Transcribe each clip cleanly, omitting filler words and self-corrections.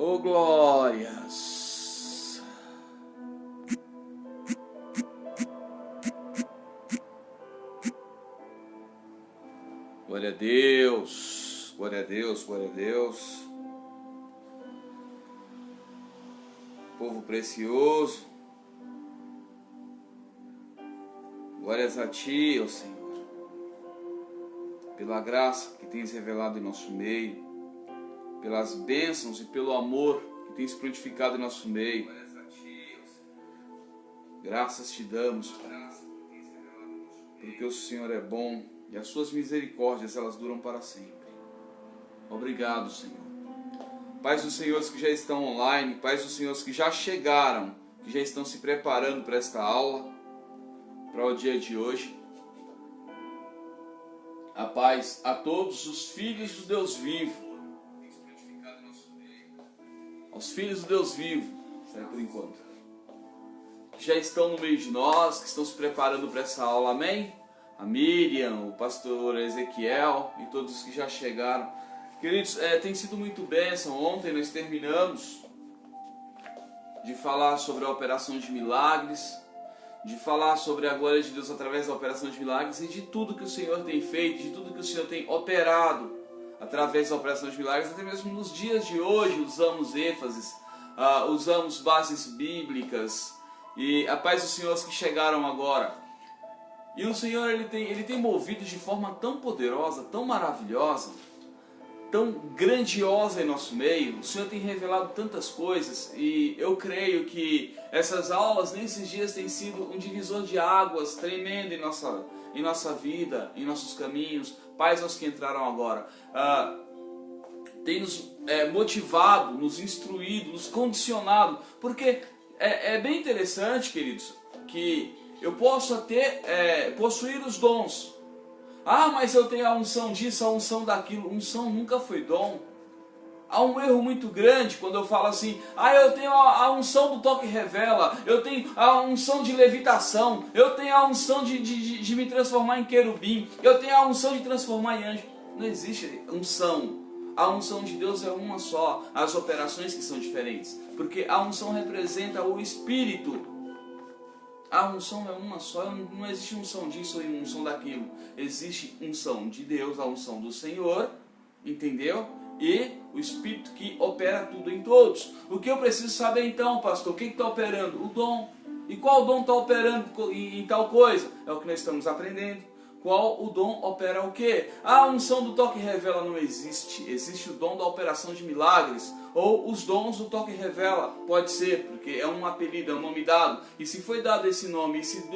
Oh, glórias! Glória a Deus, glória a Deus, glória a Deus. Povo precioso, glórias a Ti, ó Senhor, pela graça que tens revelado em nosso meio, pelas bênçãos e pelo amor que tens frutificado em nosso meio. Graças te damos, Pai, porque o Senhor é bom e as suas misericórdias, elas duram para sempre. Obrigado, Senhor. Pais dos Senhores que já estão online, Pais dos Senhores que já chegaram, que já estão se preparando para esta aula, para o dia de hoje. A paz a todos os filhos do Deus vivo. Aos filhos do Deus vivo, será por enquanto, que já estão no meio de nós, que estão se preparando para essa aula, amém? A Miriam, o pastor Ezequiel e todos os que já chegaram. Queridos, tem sido muito bênção. Ontem nós terminamos de falar sobre a operação de milagres, de falar sobre a glória de Deus através da operação de milagres e de tudo que o Senhor tem feito, de tudo que o Senhor tem operado através da operação de milagres. Até mesmo nos dias de hoje usamos ênfases, usamos bases bíblicas, e a paz dos Senhores que chegaram agora. E o Senhor ele tem movido de forma tão poderosa, tão maravilhosa, tão grandiosa em nosso meio. O Senhor tem revelado tantas coisas, e eu creio que essas aulas nesses dias têm sido um divisor de águas tremendo em nossa vida, em nossos caminhos. Pais aos que entraram agora, tem nos motivado, nos instruído, nos condicionado, porque é bem interessante, queridos, que eu posso até possuir os dons. Mas eu tenho a unção disso, a unção daquilo. Unção nunca foi dom. Há um erro muito grande quando eu falo assim: eu tenho a unção do toque revela, eu tenho a unção de levitação, eu tenho a unção de me transformar em querubim, eu tenho a unção de transformar em anjo. Não existe unção. A unção de Deus é uma só, as operações que são diferentes, porque a unção representa o Espírito. A unção é uma só, não existe unção disso e unção daquilo. Existe unção de Deus, a unção do Senhor, entendeu? E o Espírito que opera tudo em todos. O que eu preciso saber então, pastor? O que está operando? O dom. E qual dom está operando em tal coisa? É o que nós estamos aprendendo. Qual o dom opera o quê? A unção do toque revela não existe. Existe o dom da operação de milagres. Ou os dons do toque revela. Pode ser, porque é um apelido, é um nome dado. E se foi dado esse nome, e se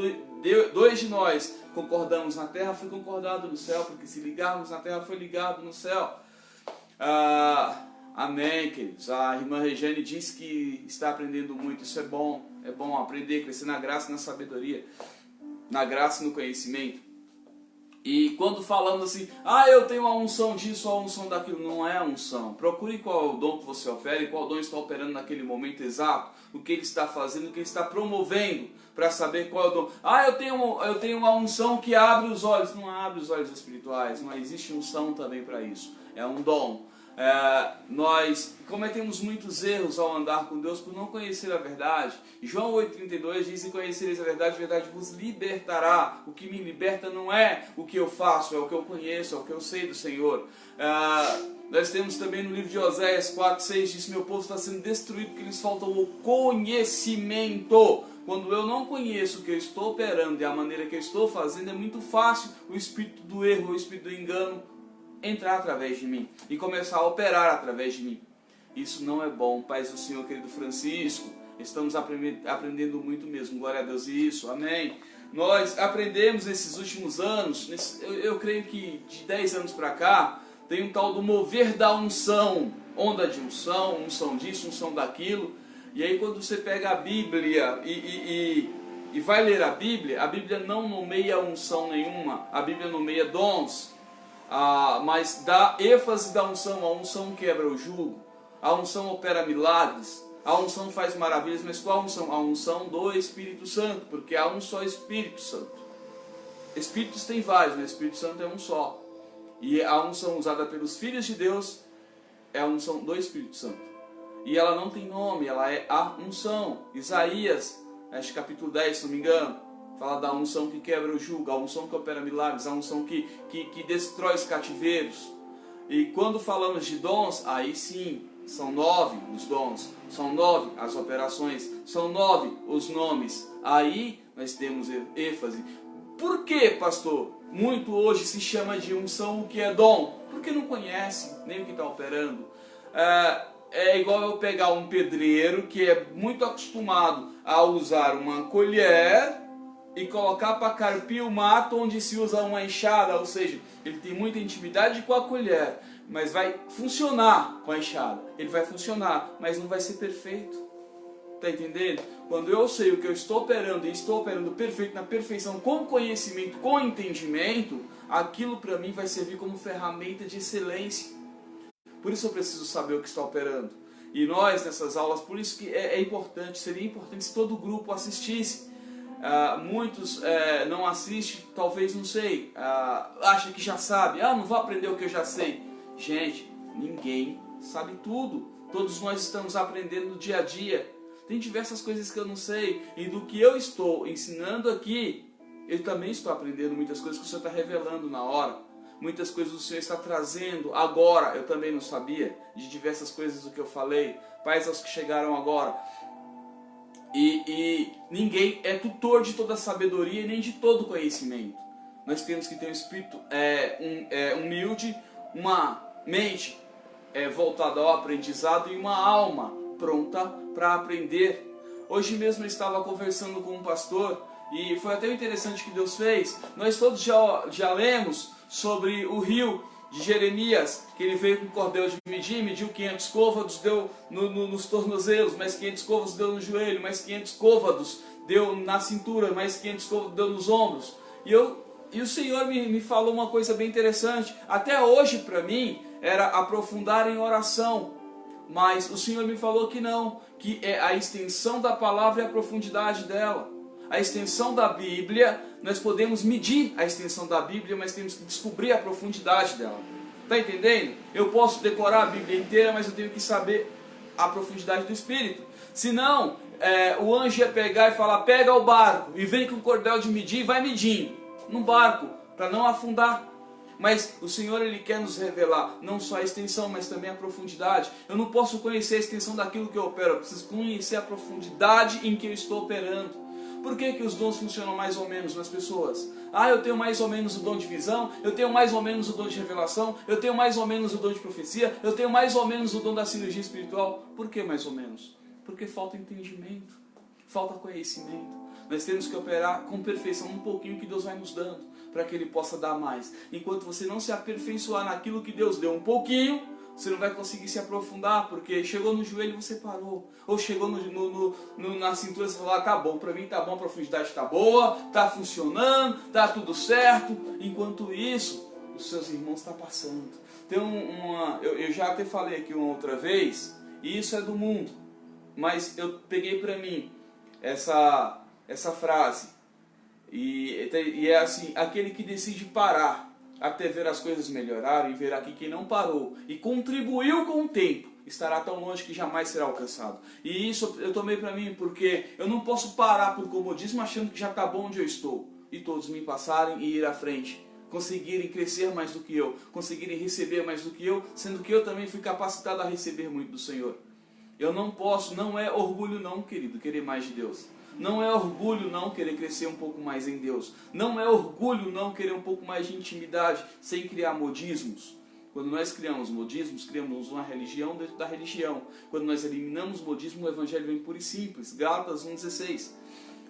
dois de nós concordamos na terra, foi concordado no céu. Porque se ligarmos na terra, foi ligado no céu. Amém, queridos. A irmã Regiane diz que está aprendendo muito. Isso é bom aprender, crescer na graça e na sabedoria, na graça e no conhecimento. E quando falamos assim: eu tenho a unção disso, a unção daquilo, não é a unção. Procure qual é o dom que você opera e qual dom está operando naquele momento exato, o que ele está fazendo, o que ele está promovendo, para saber qual é o dom. Eu tenho uma unção que abre os olhos. Não abre os olhos espirituais, não existe unção também para isso. É um dom. Nós cometemos muitos erros ao andar com Deus por não conhecer a verdade. João 8,32 diz: se conhecereis a verdade vos libertará. O que me liberta não é o que eu faço, é o que eu conheço, é o que eu sei do Senhor. Nós temos também no livro de Oséias 4,6 diz: meu povo está sendo destruído porque lhes falta o conhecimento. Quando eu não conheço o que eu estou operando e a maneira que eu estou fazendo, é muito fácil o espírito do erro, o espírito do engano entrar através de mim e começar a operar através de mim. Isso não é bom. Paz do Senhor, querido Francisco, estamos aprendendo muito mesmo, glória a Deus, isso, amém. Nós aprendemos nesses últimos anos, eu creio que de 10 anos para cá, tem um tal do mover da unção, onda de unção, unção disso, unção daquilo. E aí quando você pega a Bíblia e vai ler a Bíblia não nomeia unção nenhuma, a Bíblia nomeia dons. Mas dá ênfase da unção. A unção quebra o jugo, a unção opera milagres, a unção faz maravilhas. Mas qual a unção? A unção do Espírito Santo, porque há um só Espírito Santo. Espíritos tem vários, mas o Espírito Santo é um só. E a unção usada pelos filhos de Deus é a unção do Espírito Santo. e ela não tem nome, ela é a unção. Isaías, acho que capítulo 10, se não me engano, fala da unção que quebra o jugo, a unção que opera milagres, a unção que destrói os cativeiros. E quando falamos de dons, aí sim, são 9 os dons, são 9 as operações, são 9 os nomes. Aí nós temos ênfase. Por que, pastor, muito hoje se chama de unção o que é dom? Porque não conhece nem o que está operando. É igual eu pegar um pedreiro que é muito acostumado a usar uma colher e colocar para carpir o mato onde se usa uma enxada, ou seja, ele tem muita intimidade com a colher, mas vai funcionar com a enxada. Ele vai funcionar, mas não vai ser perfeito. Está entendendo? Quando eu sei o que eu estou operando e estou operando perfeito, na perfeição, com conhecimento, com entendimento, aquilo para mim vai servir como ferramenta de excelência. Por isso eu preciso saber o que está operando. E nós, nessas aulas, por isso que é importante, seria importante se todo o grupo assistisse. Muitos não assistem, talvez, não sei, acha que já sabe, não vou aprender o que eu já sei. Gente, ninguém sabe tudo. Todos nós estamos aprendendo no dia a dia. Tem diversas coisas que eu não sei, e do que eu estou ensinando aqui, eu também estou aprendendo muitas coisas que o Senhor está revelando na hora. Muitas coisas o Senhor está trazendo agora, eu também não sabia, de diversas coisas do que eu falei. Pais aos que chegaram agora. E ninguém é tutor de toda a sabedoria e nem de todo conhecimento. Nós temos que ter um espírito humilde, uma mente voltada ao aprendizado e uma alma pronta para aprender. Hoje mesmo eu estava conversando com um pastor e foi até interessante o que Deus fez. Nós todos já lemos sobre o rio de Jeremias, que ele veio com cordel de medir, mediu 500 côvados, deu nos tornozelos, mais 500 côvados deu no joelho, mais 500 côvados deu na cintura, mais 500 côvados deu nos ombros. E o Senhor me falou uma coisa bem interessante. Até hoje para mim era aprofundar em oração, mas o Senhor me falou que não, que é a extensão da palavra e a profundidade dela. A extensão da Bíblia, nós podemos medir a extensão da Bíblia, mas temos que descobrir a profundidade dela. Está entendendo? Eu posso decorar a Bíblia inteira, mas eu tenho que saber a profundidade do Espírito. Senão, o anjo ia pegar e falar, pega o barco e vem com o cordel de medir e vai medindo no barco, para não afundar. Mas o Senhor, Ele quer nos revelar não só a extensão, mas também a profundidade. Eu não posso conhecer a extensão daquilo que eu opero, eu preciso conhecer a profundidade em que eu estou operando. Por que os dons funcionam mais ou menos nas pessoas? Eu tenho mais ou menos o dom de visão, eu tenho mais ou menos o dom de revelação, eu tenho mais ou menos o dom de profecia, eu tenho mais ou menos o dom da cirurgia espiritual. Por que mais ou menos? Porque falta entendimento, falta conhecimento. Nós temos que operar com perfeição um pouquinho que Deus vai nos dando, para que Ele possa dar mais. Enquanto você não se aperfeiçoar naquilo que Deus deu um pouquinho, você não vai conseguir se aprofundar, porque chegou no joelho e você parou. Ou chegou na cintura e você falou, tá bom, para mim tá bom, a profundidade tá boa, tá funcionando, tá tudo certo. Enquanto isso, os seus irmãos estão passando. Tem eu já até falei aqui uma outra vez, e isso é do mundo, mas eu peguei para mim essa frase, e é assim, aquele que decide parar até ver as coisas melhorarem, e ver aqui quem não parou e contribuiu com o tempo, estará tão longe que jamais será alcançado. E isso eu tomei para mim, porque eu não posso parar por comodismo achando que já está bom onde eu estou, e todos me passarem e ir à frente, conseguirem crescer mais do que eu, conseguirem receber mais do que eu, sendo que eu também fui capacitado a receber muito do Senhor. Eu não posso, não é orgulho não, querido, querer mais de Deus. Não é orgulho não querer crescer um pouco mais em Deus. Não é orgulho não querer um pouco mais de intimidade, sem criar modismos. Quando nós criamos modismos, criamos uma religião dentro da religião. Quando nós eliminamos modismo, o Evangelho vem puro e simples. Gálatas 1,16.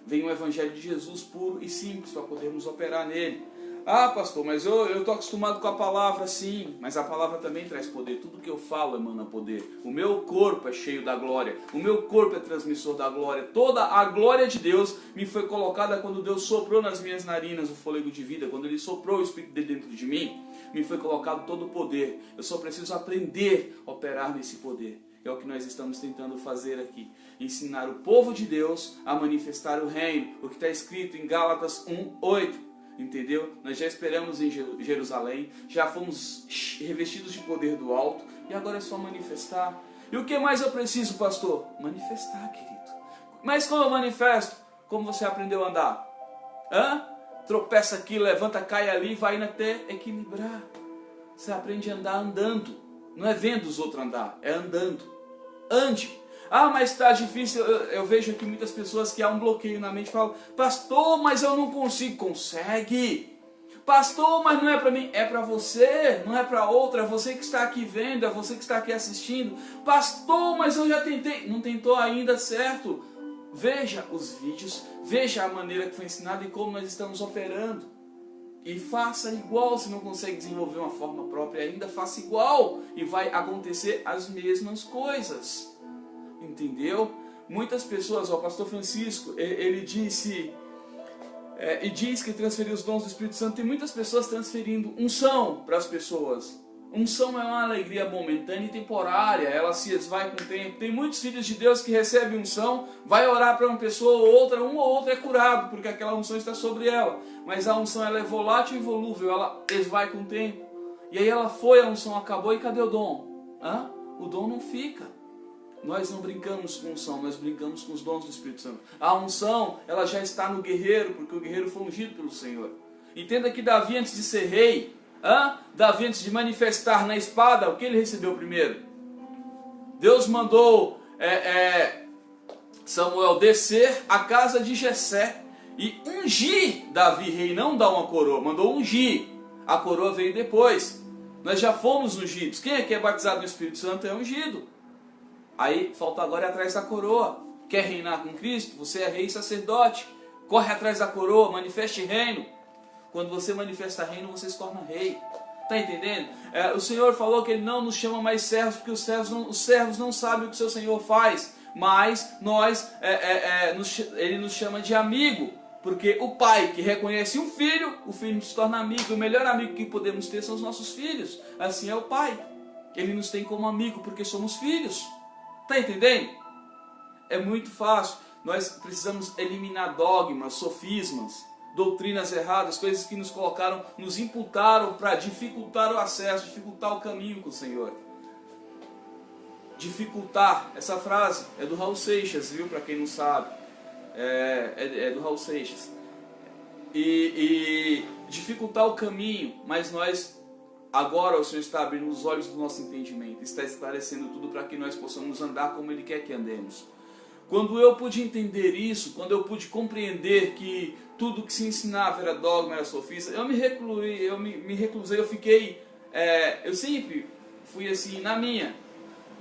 Vem o Evangelho de Jesus puro e simples, para podermos operar nele. Pastor, mas eu estou acostumado com a palavra, sim, mas a palavra também traz poder. Tudo que eu falo emana poder. O meu corpo é cheio da glória, o meu corpo é transmissor da glória. Toda a glória de Deus me foi colocada quando Deus soprou nas minhas narinas o fôlego de vida, quando Ele soprou o Espírito de dentro de mim, me foi colocado todo o poder. Eu só preciso aprender a operar nesse poder. É o que nós estamos tentando fazer aqui. Ensinar o povo de Deus a manifestar o reino, o que está escrito em Gálatas 1:8. Entendeu? Nós já esperamos em Jerusalém, já fomos revestidos de poder do alto, e agora é só manifestar. E o que mais eu preciso, pastor? Manifestar, querido. Mas como eu manifesto? Como você aprendeu a andar? Tropeça aqui, levanta, cai ali, vai indo até equilibrar. Você aprende a andar andando. Não é vendo os outros andar, é andando. Ande. Mas está difícil. Eu vejo aqui muitas pessoas que há um bloqueio na mente e falam: pastor, mas eu não consigo. Consegue. Pastor, mas não é para mim. É para você, não é para outra. É você que está aqui vendo, é você que está aqui assistindo. Pastor, mas eu já tentei. Não tentou ainda, certo? Veja os vídeos, veja a maneira que foi ensinada e como nós estamos operando. E faça igual. Se não consegue desenvolver uma forma própria ainda, faça igual. E vai acontecer as mesmas coisas. Entendeu? Muitas pessoas, o pastor Francisco, ele disse, e diz que transferiu os dons do Espírito Santo. Tem muitas pessoas transferindo unção para as pessoas. Unção é uma alegria momentânea e temporária, ela se esvai com o tempo. Tem muitos filhos de Deus que recebem unção, vai orar para uma pessoa ou outra, um ou outro é curado, porque aquela unção está sobre ela. Mas a unção ela é volátil e volúvel, ela esvai com o tempo. E aí ela foi, a unção acabou, e cadê o dom? O dom não fica. Nós não brincamos com unção, nós brincamos com os dons do Espírito Santo. A unção, ela já está no guerreiro, porque o guerreiro foi ungido pelo Senhor. Entenda que Davi, antes de ser rei, Davi, antes de manifestar na espada, o que ele recebeu primeiro? Deus mandou Samuel descer à casa de Jessé e ungir Davi rei, não dar uma coroa, mandou ungir. A coroa veio depois. Nós já fomos ungidos. Quem é que é batizado no Espírito Santo é ungido. Aí falta agora ir atrás da coroa. Quer reinar com Cristo? Você é rei e sacerdote. Corre atrás da coroa, manifeste reino. Quando você manifesta reino, você se torna rei. Está entendendo? O Senhor falou que Ele não nos chama mais servos, porque os servos não sabem o que o seu Senhor faz. Mas Ele nos chama de amigo. Porque o pai que reconhece um filho, o filho se torna amigo. O melhor amigo que podemos ter são os nossos filhos. Assim é o pai. Ele nos tem como amigo porque somos filhos. Está entendendo? É muito fácil. Nós precisamos eliminar dogmas, sofismas, doutrinas erradas, coisas que nos colocaram, nos imputaram para dificultar o acesso, dificultar o caminho com o Senhor. Dificultar, essa frase é do Raul Seixas, viu? Para quem não sabe, é do Raul Seixas. E dificultar o caminho, mas nós, agora o Senhor está abrindo os olhos do nosso entendimento, está esclarecendo tudo para que nós possamos andar como Ele quer que andemos. Quando eu pude entender isso, quando eu pude compreender que tudo que se ensinava era dogma, era sofista, eu me reclusei, eu fiquei, eu sempre fui assim, na minha.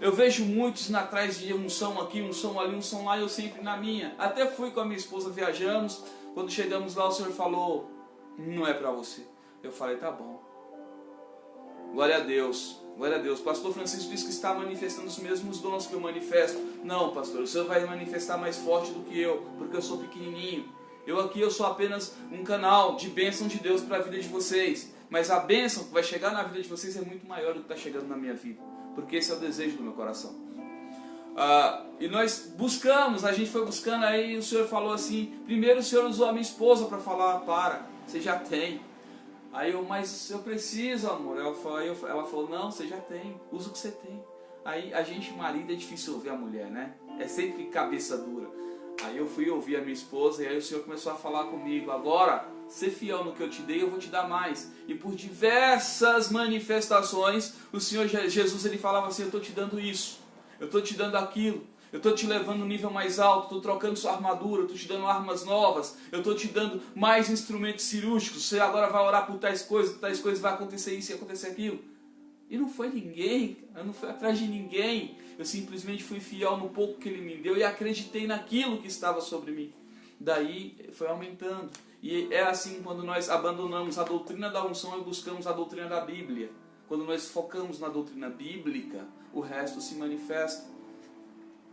Eu vejo muitos indo atrás de unção aqui, unção ali, unção lá, e eu sempre na minha. Até fui com a minha esposa, viajamos, quando chegamos lá o Senhor falou, não é para você. Eu falei, tá bom. Glória a Deus. Glória a Deus. Pastor Francisco disse que está manifestando os mesmos dons que eu manifesto. Não, pastor, o Senhor vai manifestar mais forte do que eu, porque eu sou pequenininho. Eu sou apenas um canal de bênção de Deus para a vida de vocês. Mas a bênção que vai chegar na vida de vocês é muito maior do que está chegando na minha vida. Porque esse é o desejo do meu coração. E nós buscamos, a gente foi buscando, aí o Senhor falou assim, primeiro o Senhor usou a minha esposa para falar, você já tem. Aí mas eu preciso, amor. Ela falou, não, você já tem, usa o que você tem. Aí a gente, marido, é difícil ouvir a mulher, né? É sempre cabeça dura. Aí eu fui ouvir a minha esposa e aí o Senhor começou a falar comigo, agora, ser fiel no que eu te dei, eu vou te dar mais. E por diversas manifestações, o Senhor Jesus, ele falava assim, eu estou te dando isso, eu estou te dando aquilo. Eu estou te levando um nível mais alto, estou trocando sua armadura, estou te dando armas novas, eu estou te dando mais instrumentos cirúrgicos, você agora vai orar por tais coisas vai acontecer isso e acontecer aquilo. E não foi ninguém, eu não fui atrás de ninguém, eu simplesmente fui fiel no pouco que Ele me deu e acreditei naquilo que estava sobre mim. Daí foi aumentando. E é assim quando nós abandonamos a doutrina da unção e buscamos a doutrina da Bíblia. Quando nós focamos na doutrina bíblica, o resto se manifesta.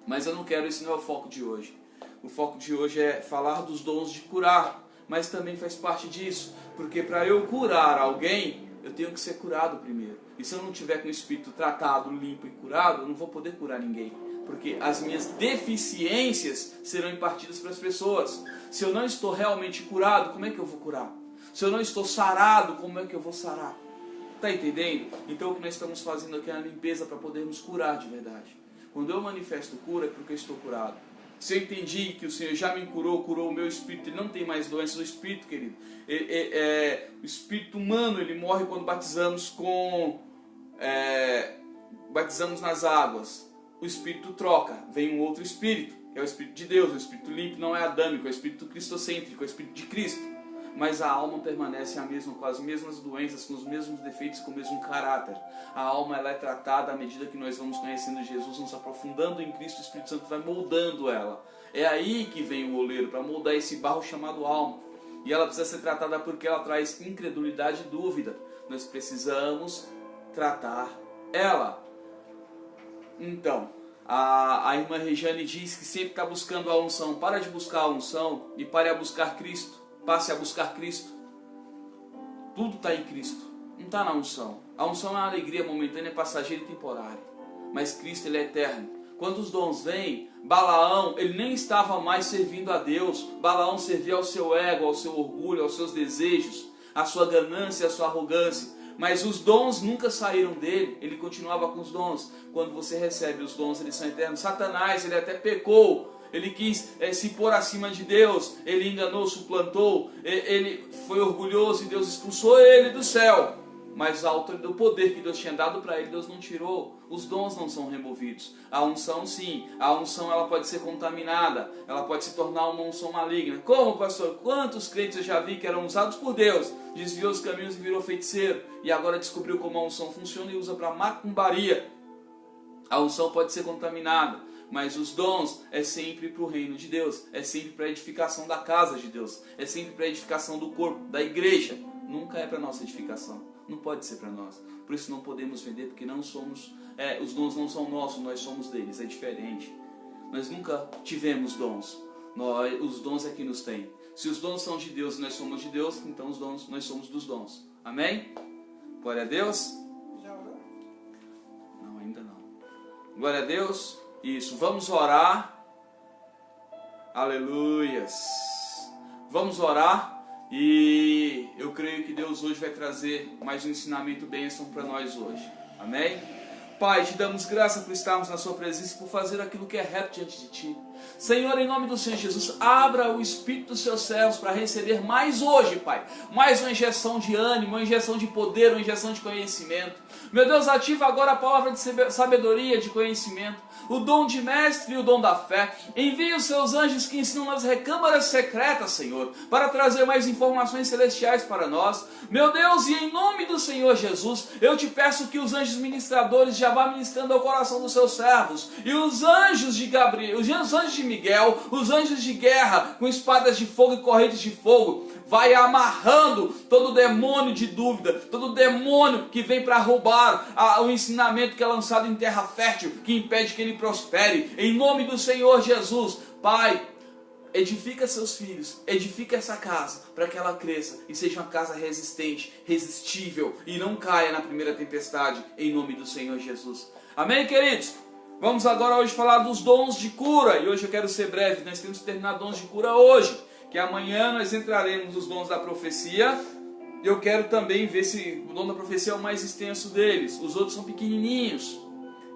Mas eu não quero, esse não é o foco de hoje. O foco de hoje é falar dos dons de curar, mas também faz parte disso, porque para eu curar alguém, eu tenho que ser curado primeiro. E se eu não tiver com o espírito tratado, limpo e curado, eu não vou poder curar ninguém, porque as minhas deficiências serão impartidas para as pessoas. Se eu não estou realmente curado, como é que eu vou curar? Se eu não estou sarado, como é que eu vou sarar? Está entendendo? Então o que nós estamos fazendo aqui é a limpeza para podermos curar de verdade. Quando eu manifesto cura é porque eu estou curado. Se eu entendi que o Senhor já me curou, curou o meu espírito, ele não tem mais doenças. O espírito, querido, o espírito humano, ele morre quando batizamos batizamos nas águas. O espírito troca, vem um outro espírito, é o espírito de Deus, o espírito limpo, não é adâmico, é o espírito cristocêntrico, é o espírito de Cristo. Mas a alma permanece a mesma, com as mesmas doenças, com os mesmos defeitos, com o mesmo caráter. A alma, ela é tratada à medida que nós vamos conhecendo Jesus, nos aprofundando em Cristo, o Espírito Santo vai moldando ela. É aí que vem o oleiro, para moldar esse barro chamado alma. E ela precisa ser tratada porque ela traz incredulidade e dúvida. Nós precisamos tratar ela. Então, a irmã Regiane diz que sempre está buscando a unção. Para de buscar a unção e pare a buscar Cristo. Passe a buscar Cristo. Tudo está em Cristo, não está na unção. A unção é uma alegria momentânea, passageira e temporária. Mas Cristo, ele é eterno. Quando os dons vêm, Balaão, ele nem estava mais servindo a Deus. Balaão servia ao seu ego, ao seu orgulho, aos seus desejos, à sua ganância, à sua arrogância. Mas os dons nunca saíram dele, ele continuava com os dons. Quando você recebe os dons, eles são eternos. Satanás, ele até pecou. Ele quis se pôr acima de Deus, ele enganou, suplantou, ele foi orgulhoso e Deus expulsou ele do céu. Mas o poder que Deus tinha dado para ele, Deus não tirou. Os dons não são removidos. A unção sim, a unção ela pode ser contaminada, ela pode se tornar uma unção maligna. Como, pastor? Quantos crentes eu já vi que eram usados por Deus, desviou os caminhos e virou feiticeiro, e agora descobriu como a unção funciona e usa para macumbaria. A unção pode ser contaminada. Mas os dons é sempre para o reino de Deus, é sempre para a edificação da casa de Deus, é sempre para a edificação do corpo, da igreja. Nunca é para a nossa edificação, não pode ser para nós. Por isso não podemos vender, porque não somos, os dons não são nossos, nós somos deles, é diferente. Nós nunca tivemos dons, os dons é que nos têm. Se os dons são de Deus e nós somos de Deus, então os dons, nós somos dos dons. Amém? Glória a Deus. Já orou? Não, ainda não. Glória a Deus. Isso, vamos orar. Aleluias. Vamos orar. E eu creio que Deus hoje vai trazer mais um ensinamento bênção para nós hoje. Amém? Pai, te damos graça por estarmos na sua presença e por fazer aquilo que é reto diante de ti. Senhor, em nome do Senhor Jesus, abra o Espírito dos seus servos para receber mais hoje, Pai. Mais uma injeção de ânimo, uma injeção de poder, uma injeção de conhecimento. Meu Deus, ativa agora a palavra de sabedoria, de conhecimento, o dom de mestre e o dom da fé. Envie os seus anjos que ensinam nas recâmaras secretas, Senhor, para trazer mais informações celestiais para nós. Meu Deus, e em nome do Senhor Jesus, eu te peço que os anjos ministradores já vá ministrando ao coração dos seus servos. E os anjos de Gabriel, os anjos de Miguel, os anjos de guerra, com espadas de fogo e correntes de fogo, vai amarrando todo demônio de dúvida, todo demônio que vem para roubar o ensinamento que é lançado em terra fértil, que impede que ele prospere. Em nome do Senhor Jesus, Pai, edifica seus filhos, edifica essa casa, para que ela cresça e seja uma casa resistente, resistível e não caia na primeira tempestade, em nome do Senhor Jesus. Amém, queridos? Vamos agora hoje falar dos dons de cura, e hoje eu quero ser breve, nós temos que terminar dons de cura hoje, que amanhã nós entraremos nos dons da profecia. Eu quero também ver se o dom da profecia é o mais extenso deles, os outros são pequenininhos,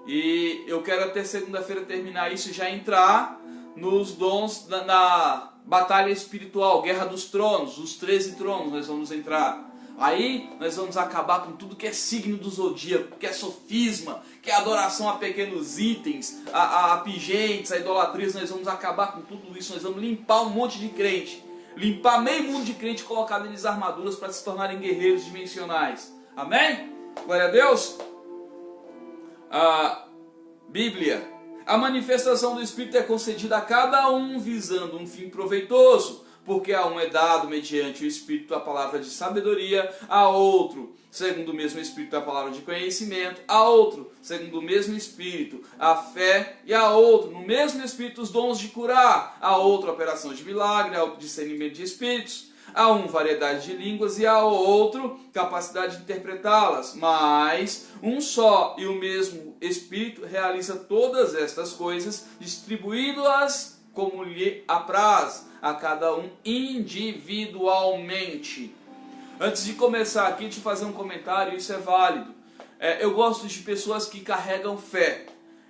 e eu quero até segunda-feira terminar isso e já entrar nos dons da batalha espiritual, Guerra dos Tronos, os 13 tronos nós vamos entrar. Aí nós vamos acabar com tudo que é signo do zodíaco, que é sofisma, que é adoração a pequenos itens, a pingentes, a idolatrias. Nós vamos acabar com tudo isso, nós vamos limpar um monte de crente, limpar meio mundo de crente, colocar neles armaduras para se tornarem guerreiros dimensionais. Amém? Glória a Deus. A Bíblia: a manifestação do Espírito é concedida a cada um visando um fim proveitoso, porque a um é dado mediante o Espírito a palavra de sabedoria, a outro, segundo o mesmo Espírito, a palavra de conhecimento, a outro, segundo o mesmo Espírito, a fé, e a outro, no mesmo Espírito, os dons de curar, a outro, a operação de milagre, a outro, discernimento de espíritos, a um, variedade de línguas, e a outro, capacidade de interpretá-las. Mas um só e o mesmo Espírito realiza todas estas coisas, distribuindo-as como lhe apraz, a cada um individualmente. Antes de começar aqui, deixa eu fazer um comentário, isso é válido. Eu gosto de pessoas que carregam fé.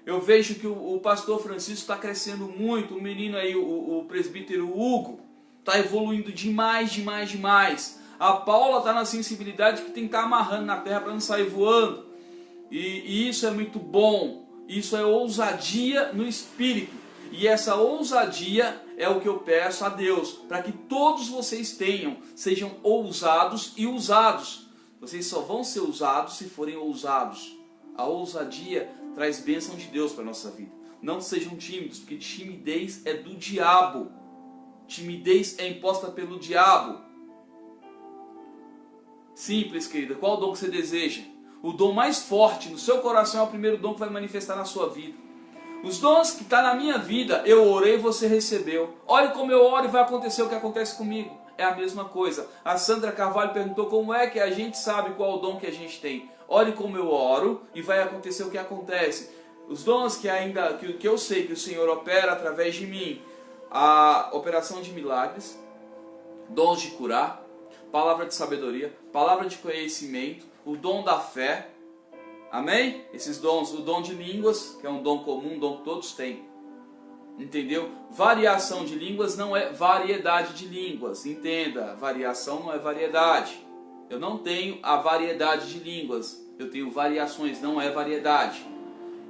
Eu vejo que o pastor Francisco está crescendo muito, o menino aí, o presbítero Hugo, está evoluindo demais, demais, demais. A Paula está na sensibilidade que tem que estar amarrando na terra para não sair voando. E isso é muito bom, isso é ousadia no espírito. E essa ousadia é o que eu peço a Deus, para que todos vocês tenham, sejam ousados e usados. Vocês só vão ser usados se forem ousados. A ousadia traz bênção de Deus para a nossa vida. Não sejam tímidos, porque timidez é do diabo. Timidez é imposta pelo diabo. Simples, querida. Qual o dom que você deseja? O dom mais forte no seu coração é o primeiro dom que vai manifestar na sua vida. Os dons que estão na minha vida, eu orei e você recebeu. Olhe como eu oro e vai acontecer o que acontece comigo. É a mesma coisa. A Sandra Carvalho perguntou como é que a gente sabe qual o dom que a gente tem. Olhe como eu oro e vai acontecer o que acontece. Os dons que eu sei que o Senhor opera através de mim. A operação de milagres, dons de curar, palavra de sabedoria, palavra de conhecimento, o dom da fé. Amém? Esses dons, o dom de línguas, que é um dom comum, um dom que todos têm. Entendeu? Variação de línguas não é variedade de línguas. Entenda, variação não é variedade. Eu não tenho a variedade de línguas. Eu tenho variações, não é variedade.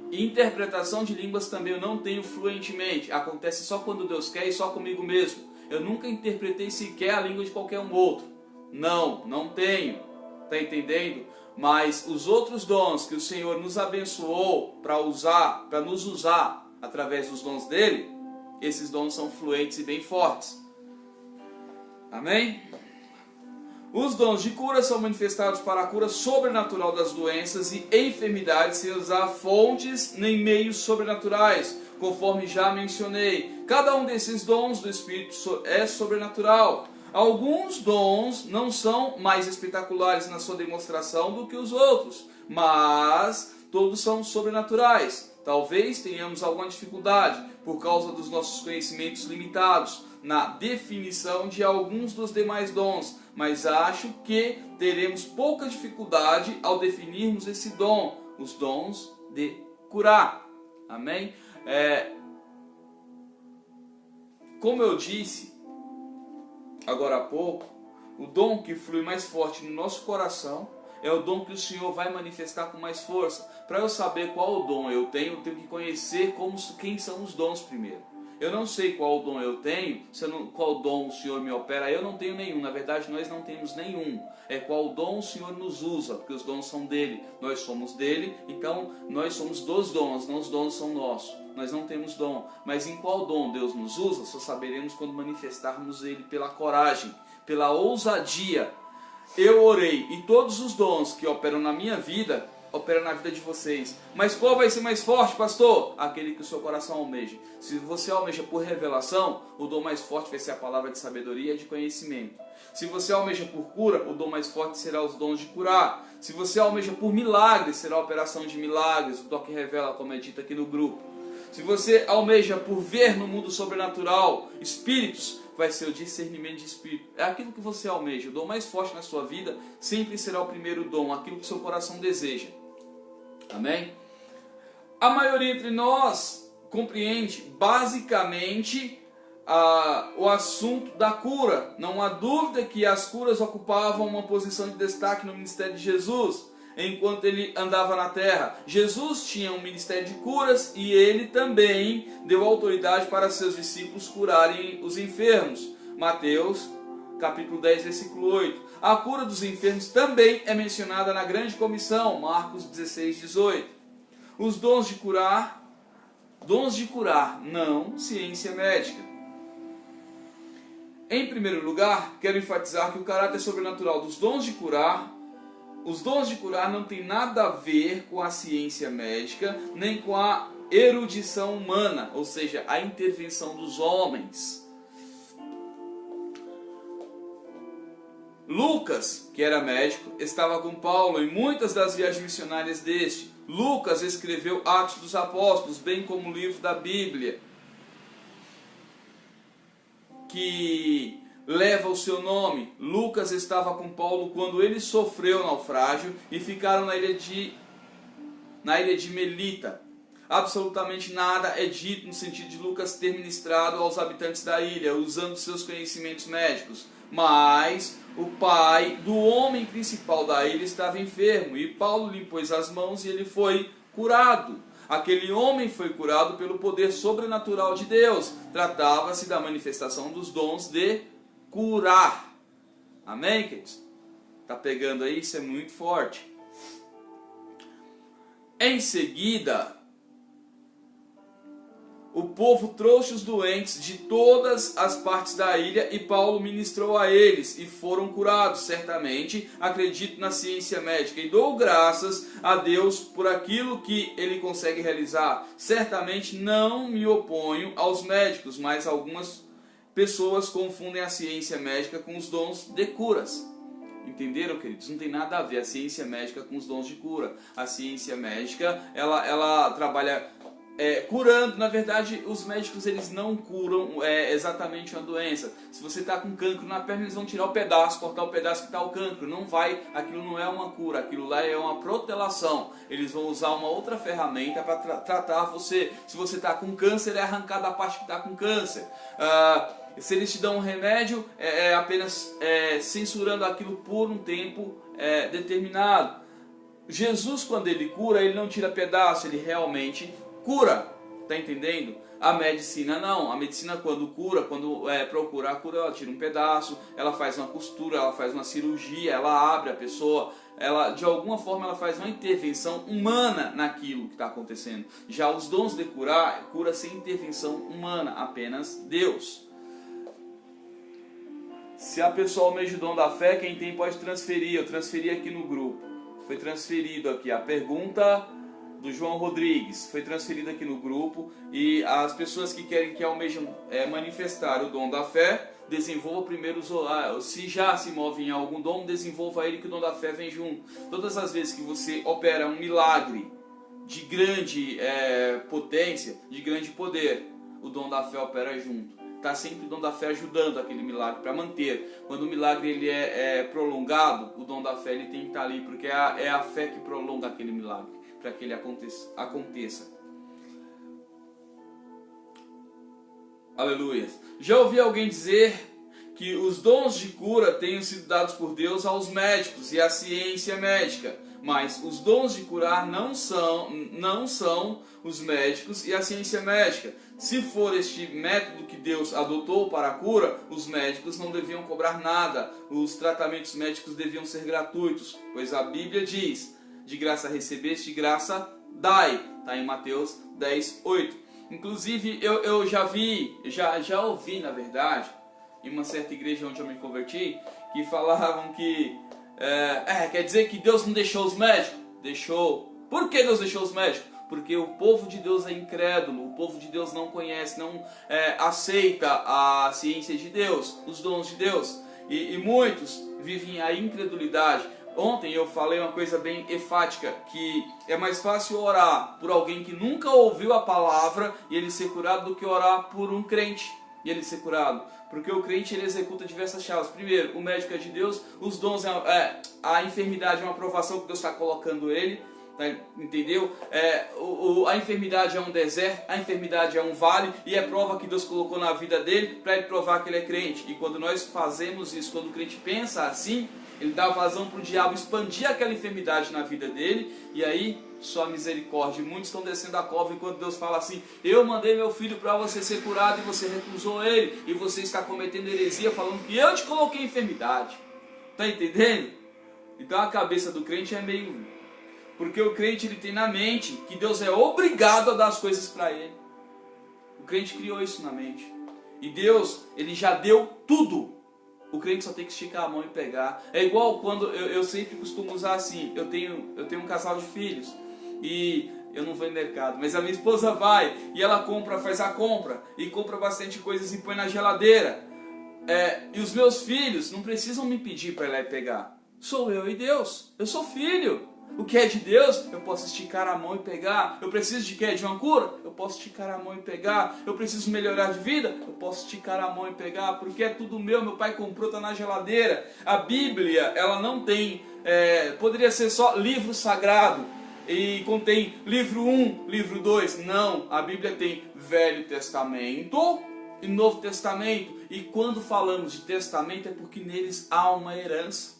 Interpretação de línguas também eu não tenho fluentemente. Acontece só quando Deus quer e só comigo mesmo. Eu nunca interpretei sequer a língua de qualquer um outro. Não tenho. Está entendendo? Mas os outros dons que o Senhor nos abençoou para nos usar através dos dons dele, esses dons são fluentes e bem fortes. Amém? Os dons de cura são manifestados para a cura sobrenatural das doenças e enfermidades sem usar fontes nem meios sobrenaturais, conforme já mencionei. Cada um desses dons do Espírito é sobrenatural. Alguns dons não são mais espetaculares na sua demonstração do que os outros, mas todos são sobrenaturais. Talvez tenhamos alguma dificuldade por causa dos nossos conhecimentos limitados na definição de alguns dos demais dons, mas acho que teremos pouca dificuldade ao definirmos esse dom, os dons de curar. Amém? Como eu disse agora há pouco, o dom que flui mais forte no nosso coração é o dom que o Senhor vai manifestar com mais força. Para eu saber qual o dom eu tenho que conhecer quem são os dons primeiro. Eu não sei qual dom eu tenho, qual dom o Senhor me opera, eu não tenho nenhum. Na verdade, nós não temos nenhum. É qual dom o Senhor nos usa, porque os dons são dele, nós somos dele, então nós somos dos dons, não os dons são nossos. Nós não temos dom, mas em qual dom Deus nos usa, só saberemos quando manifestarmos ele pela coragem, pela ousadia. Eu orei, e todos os dons que operam na minha vida, operam na vida de vocês. Mas qual vai ser mais forte, pastor? Aquele que o seu coração almeja. Se você almeja por revelação, o dom mais forte vai ser a palavra de sabedoria e de conhecimento. Se você almeja por cura, o dom mais forte será os dons de curar. Se você almeja por milagres, será a operação de milagres, o toque revela, como é dito aqui no grupo. Se você almeja por ver no mundo sobrenatural espíritos, vai ser o discernimento de espírito. É aquilo que você almeja. O dom mais forte na sua vida sempre será o primeiro dom, aquilo que o seu coração deseja. Amém? A maioria entre nós compreende basicamente o assunto da cura. Não há dúvida que as curas ocupavam uma posição de destaque no ministério de Jesus enquanto ele andava na terra. Jesus tinha um ministério de curas e ele também deu autoridade para seus discípulos curarem os enfermos. Mateus capítulo 10, versículo 8. A cura dos enfermos também é mencionada na grande comissão, Marcos 16, 18. Os dons de curar, não ciência médica. Em primeiro lugar, quero enfatizar que o caráter sobrenatural dos dons de curar, os dons de curar não tem nada a ver com a ciência médica, nem com a erudição humana, ou seja, a intervenção dos homens. Lucas, que era médico, estava com Paulo em muitas das viagens missionárias deste. Lucas escreveu Atos dos Apóstolos, bem como o livro da Bíblia, que leva o seu nome. Lucas estava com Paulo quando ele sofreu naufrágio e ficaram na ilha de Melita. absolutamente nada é dito no sentido de Lucas ter ministrado aos habitantes da ilha, usando seus conhecimentos médicos. Mas o pai do homem principal da ilha estava enfermo, e Paulo lhe impôs as mãos e ele foi curado. Aquele homem foi curado pelo poder sobrenatural de Deus. Tratava-se da manifestação dos dons de curar. Amém, queridos? Tá pegando aí? Isso é muito forte. Em seguida, o povo trouxe os doentes de todas as partes da ilha e Paulo ministrou a eles e foram curados. Certamente acredito na ciência médica e dou graças a Deus por aquilo que ele consegue realizar. Certamente não me oponho aos médicos, mas algumas pessoas confundem a ciência médica com os dons de curas. Entenderam, queridos? Não tem nada a ver a ciência médica com os dons de cura. A ciência médica, ela trabalha curando. Na verdade, os médicos eles não curam exatamente uma doença. Se você está com cancro na perna, eles vão tirar o pedaço, cortar o pedaço que está o cancro. Não vai, aquilo não é uma cura, aquilo lá é uma protelação. Eles vão usar uma outra ferramenta para tratar você. Se você está com câncer, é arrancar da parte que está com câncer. Se eles te dão um remédio, é apenas censurando aquilo por um tempo determinado. Jesus, quando ele cura, ele não tira pedaço, ele realmente cura. Tá entendendo? A medicina não. A medicina, quando cura, quando procura a cura, ela tira um pedaço, ela faz uma costura, ela faz uma cirurgia, ela abre a pessoa, ela, de alguma forma, ela faz uma intervenção humana naquilo que está acontecendo. Já os dons de curar, cura sem intervenção humana, apenas Deus. Se a pessoa almeja o dom da fé, quem tem pode transferir. Eu transferi aqui no grupo. Foi transferido aqui a pergunta do João Rodrigues. Foi transferida aqui no grupo. E as pessoas que querem, que almejam manifestar o dom da fé, desenvolva primeiro, se já se move em algum dom, desenvolva ele, que o dom da fé vem junto. Todas as vezes que você opera um milagre de grande potência, de grande poder, o dom da fé opera junto. Está sempre o dom da fé ajudando aquele milagre para manter. Quando o milagre ele é prolongado, o dom da fé ele tem que estar ali, porque é a fé que prolonga aquele milagre, para que ele aconteça. Aleluia. Já ouvi alguém dizer que os dons de cura tenham sido dados por Deus aos médicos e à ciência médica, mas os dons de curar não são os médicos e a ciência médica. Se for este método que Deus adotou para a cura, os médicos não deviam cobrar nada, os tratamentos médicos deviam ser gratuitos, pois a Bíblia diz: de graça recebeste, de graça dai. Está em Mateus 10:8. Inclusive eu já ouvi, na verdade, em uma certa igreja onde eu me converti, que falavam que quer dizer que Deus não deixou os médicos? Deixou. Por que Deus deixou os médicos? Porque o povo de Deus é incrédulo, o povo de Deus não conhece, não aceita a ciência de Deus, os dons de Deus. E muitos vivem a incredulidade. Ontem eu falei uma coisa bem enfática, que é mais fácil orar por alguém que nunca ouviu a palavra e ele ser curado, do que orar por um crente e ele ser curado. Porque o crente ele executa diversas chaves. Primeiro, o médico é de Deus, os dons, a enfermidade é uma provação que Deus está colocando ele. Entendeu? A enfermidade é um deserto, a enfermidade é um vale, e é prova que Deus colocou na vida dele para ele provar que ele é crente. E quando nós fazemos isso, quando o crente pensa assim, ele dá vazão para o diabo expandir aquela enfermidade na vida dele, e aí só misericórdia. Muitos estão descendo a cova enquanto Deus fala assim: eu mandei meu filho para você ser curado e você recusou ele, e você está cometendo heresia falando que eu te coloquei em enfermidade. Está entendendo? Então a cabeça do crente é meio... Porque o crente ele tem na mente que Deus é obrigado a dar as coisas para ele. O crente criou isso na mente. E Deus, ele já deu tudo. O crente só tem que esticar a mão e pegar. É igual quando eu sempre costumo usar assim. Eu tenho um casal de filhos e eu não vou em mercado, mas a minha esposa vai e ela faz a compra e compra bastante coisas e põe na geladeira. E os meus filhos não precisam me pedir para ir lá e pegar. Sou eu e Deus. Eu sou filho. O que é de Deus, eu posso esticar a mão e pegar. Eu preciso de uma cura? Eu posso esticar a mão e pegar. Eu preciso melhorar de vida? Eu posso esticar a mão e pegar, porque é tudo meu pai comprou, está na geladeira. A Bíblia, ela não tem, poderia ser só livro sagrado. e contém livro 1, livro 2. Não, a Bíblia tem Velho Testamento e Novo Testamento. E quando falamos de testamento é porque neles há uma herança.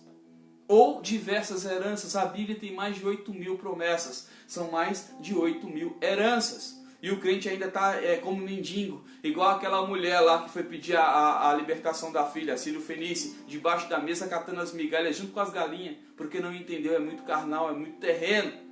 Ou diversas heranças. A Bíblia tem mais de 8.000 promessas. São mais de 8.000 heranças. E o crente ainda está como mendigo. Igual aquela mulher lá que foi pedir a libertação da filha, a Sírio Fenice, debaixo da mesa catando as migalhas junto com as galinhas. Porque não entendeu, é muito carnal, é muito terreno.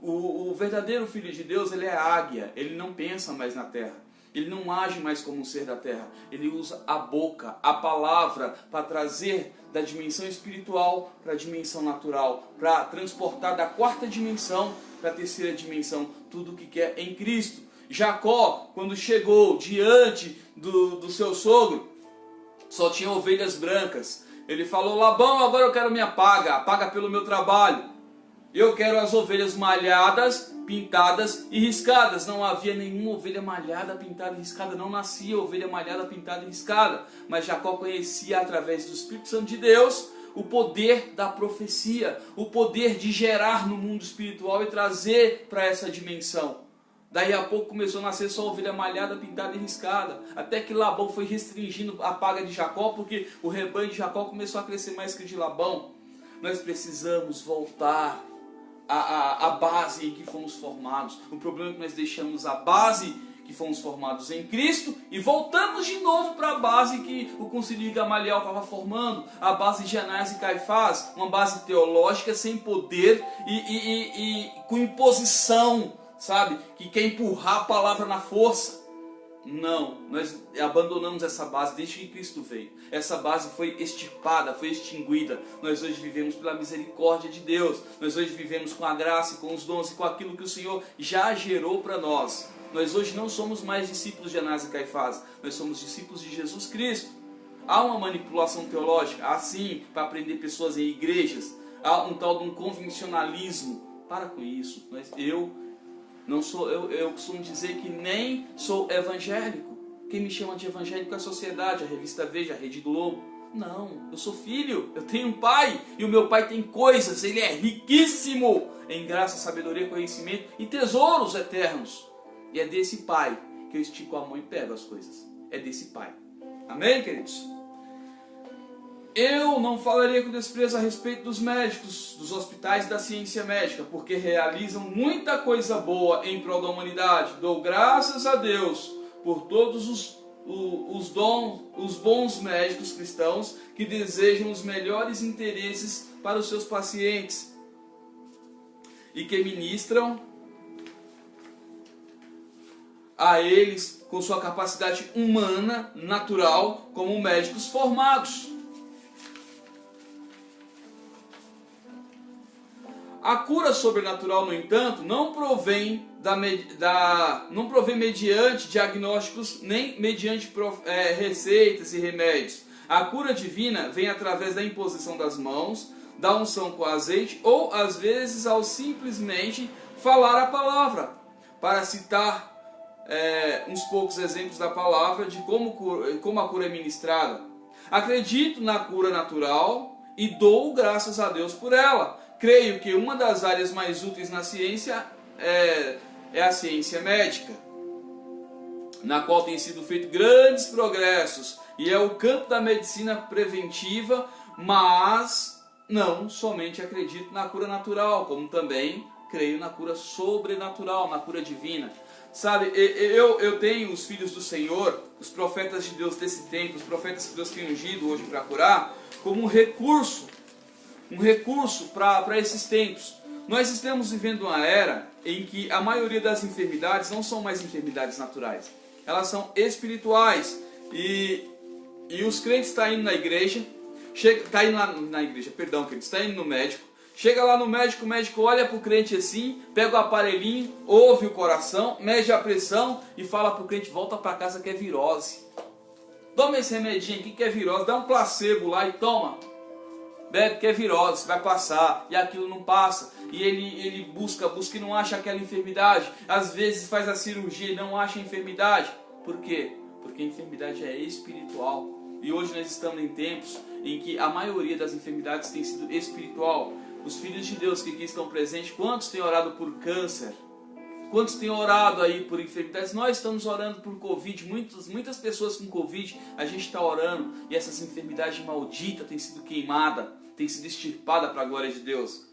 O verdadeiro filho de Deus, ele é águia. Ele não pensa mais na terra. Ele não age mais como um ser da terra. Ele usa a boca, a palavra, para trazer da dimensão espiritual para a dimensão natural. Para transportar da quarta dimensão para a terceira dimensão. Tudo o que quer em Cristo. Jacó, quando chegou diante do seu sogro, só tinha ovelhas brancas. Ele falou: Labão, agora eu quero minha paga. Paga pelo meu trabalho. Eu quero as ovelhas malhadas, pintadas e riscadas. Não havia nenhuma ovelha malhada, pintada e riscada. Não nascia ovelha malhada, pintada e riscada. Mas Jacó conhecia através do Espírito Santo de Deus o poder da profecia. O poder de gerar no mundo espiritual e trazer para essa dimensão. Daí a pouco começou a nascer só ovelha malhada, pintada e riscada. Até que Labão foi restringindo a paga de Jacó, porque o rebanho de Jacó começou a crescer mais que o de Labão. Nós precisamos voltar a base em que fomos formados. O problema é que nós deixamos a base que fomos formados em Cristo e voltamos de novo para a base que o concílio de Gamaliel estava formando, a base de Anás e Caifás, uma base teológica sem poder e com imposição, sabe? Que quer empurrar a palavra na força. Não, nós abandonamos essa base desde que Cristo veio. Essa base foi extirpada, foi extinguida. Nós hoje vivemos pela misericórdia de Deus. Nós hoje vivemos com a graça, com os dons e com aquilo que o Senhor já gerou para nós. Nós hoje não somos mais discípulos de Anás e Caifás. Nós somos discípulos de Jesus Cristo. Há uma manipulação teológica, assim, para prender pessoas em igrejas. Há um tal de um convencionalismo. Para com isso. Eu costumo dizer que nem sou evangélico. Quem me chama de evangélico é a sociedade, a revista Veja, a Rede Globo. Não, eu sou filho, eu tenho um pai, e o meu pai tem coisas, ele é riquíssimo em graça, sabedoria, conhecimento e tesouros eternos. E é desse pai que eu estico a mão e pego as coisas. É desse pai. Amém, queridos? Eu não falaria com desprezo a respeito dos médicos, dos hospitais e da ciência médica, porque realizam muita coisa boa em prol da humanidade. Dou graças a Deus por todos os bons médicos cristãos que desejam os melhores interesses para os seus pacientes e que ministram a eles com sua capacidade humana, natural, como médicos formados. A cura sobrenatural, no entanto, não provém mediante diagnósticos nem mediante receitas e remédios. A cura divina vem através da imposição das mãos, da unção com azeite ou, às vezes, ao simplesmente falar a palavra. Para citar uns poucos exemplos da palavra de como a cura é ministrada. Acredito na cura natural e dou graças a Deus por ela. Creio que uma das áreas mais úteis na ciência é a ciência médica, na qual tem sido feito grandes progressos, e é o campo da medicina preventiva, mas não somente acredito na cura natural, como também creio na cura sobrenatural, na cura divina. Sabe, eu tenho os filhos do Senhor, os profetas de Deus desse tempo, os profetas que Deus tem ungido hoje para curar, como um recurso para esses tempos. Nós estamos vivendo uma era em que a maioria das enfermidades não são mais enfermidades naturais, elas são espirituais, e os crentes estão indo na igreja, está indo no médico, chega lá no médico, o médico olha para o crente assim, pega o aparelhinho, ouve o coração, mede a pressão e fala para o crente: volta para casa que é virose. Toma esse remedinho aqui que é virose, dá um placebo lá e toma. Bebe que é virose, vai passar, e aquilo não passa, e ele busca e não acha aquela enfermidade. Às vezes faz a cirurgia e não acha a enfermidade. Por quê? Porque a enfermidade é espiritual, e hoje nós estamos em tempos em que a maioria das enfermidades tem sido espiritual. os filhos de Deus que aqui estão presentes, quantos têm orado por câncer? Quantos têm orado aí por enfermidades? Nós estamos orando por Covid, muitas pessoas com Covid, a gente está orando e essas enfermidades malditas têm sido queimadas, têm sido extirpadas para a glória de Deus.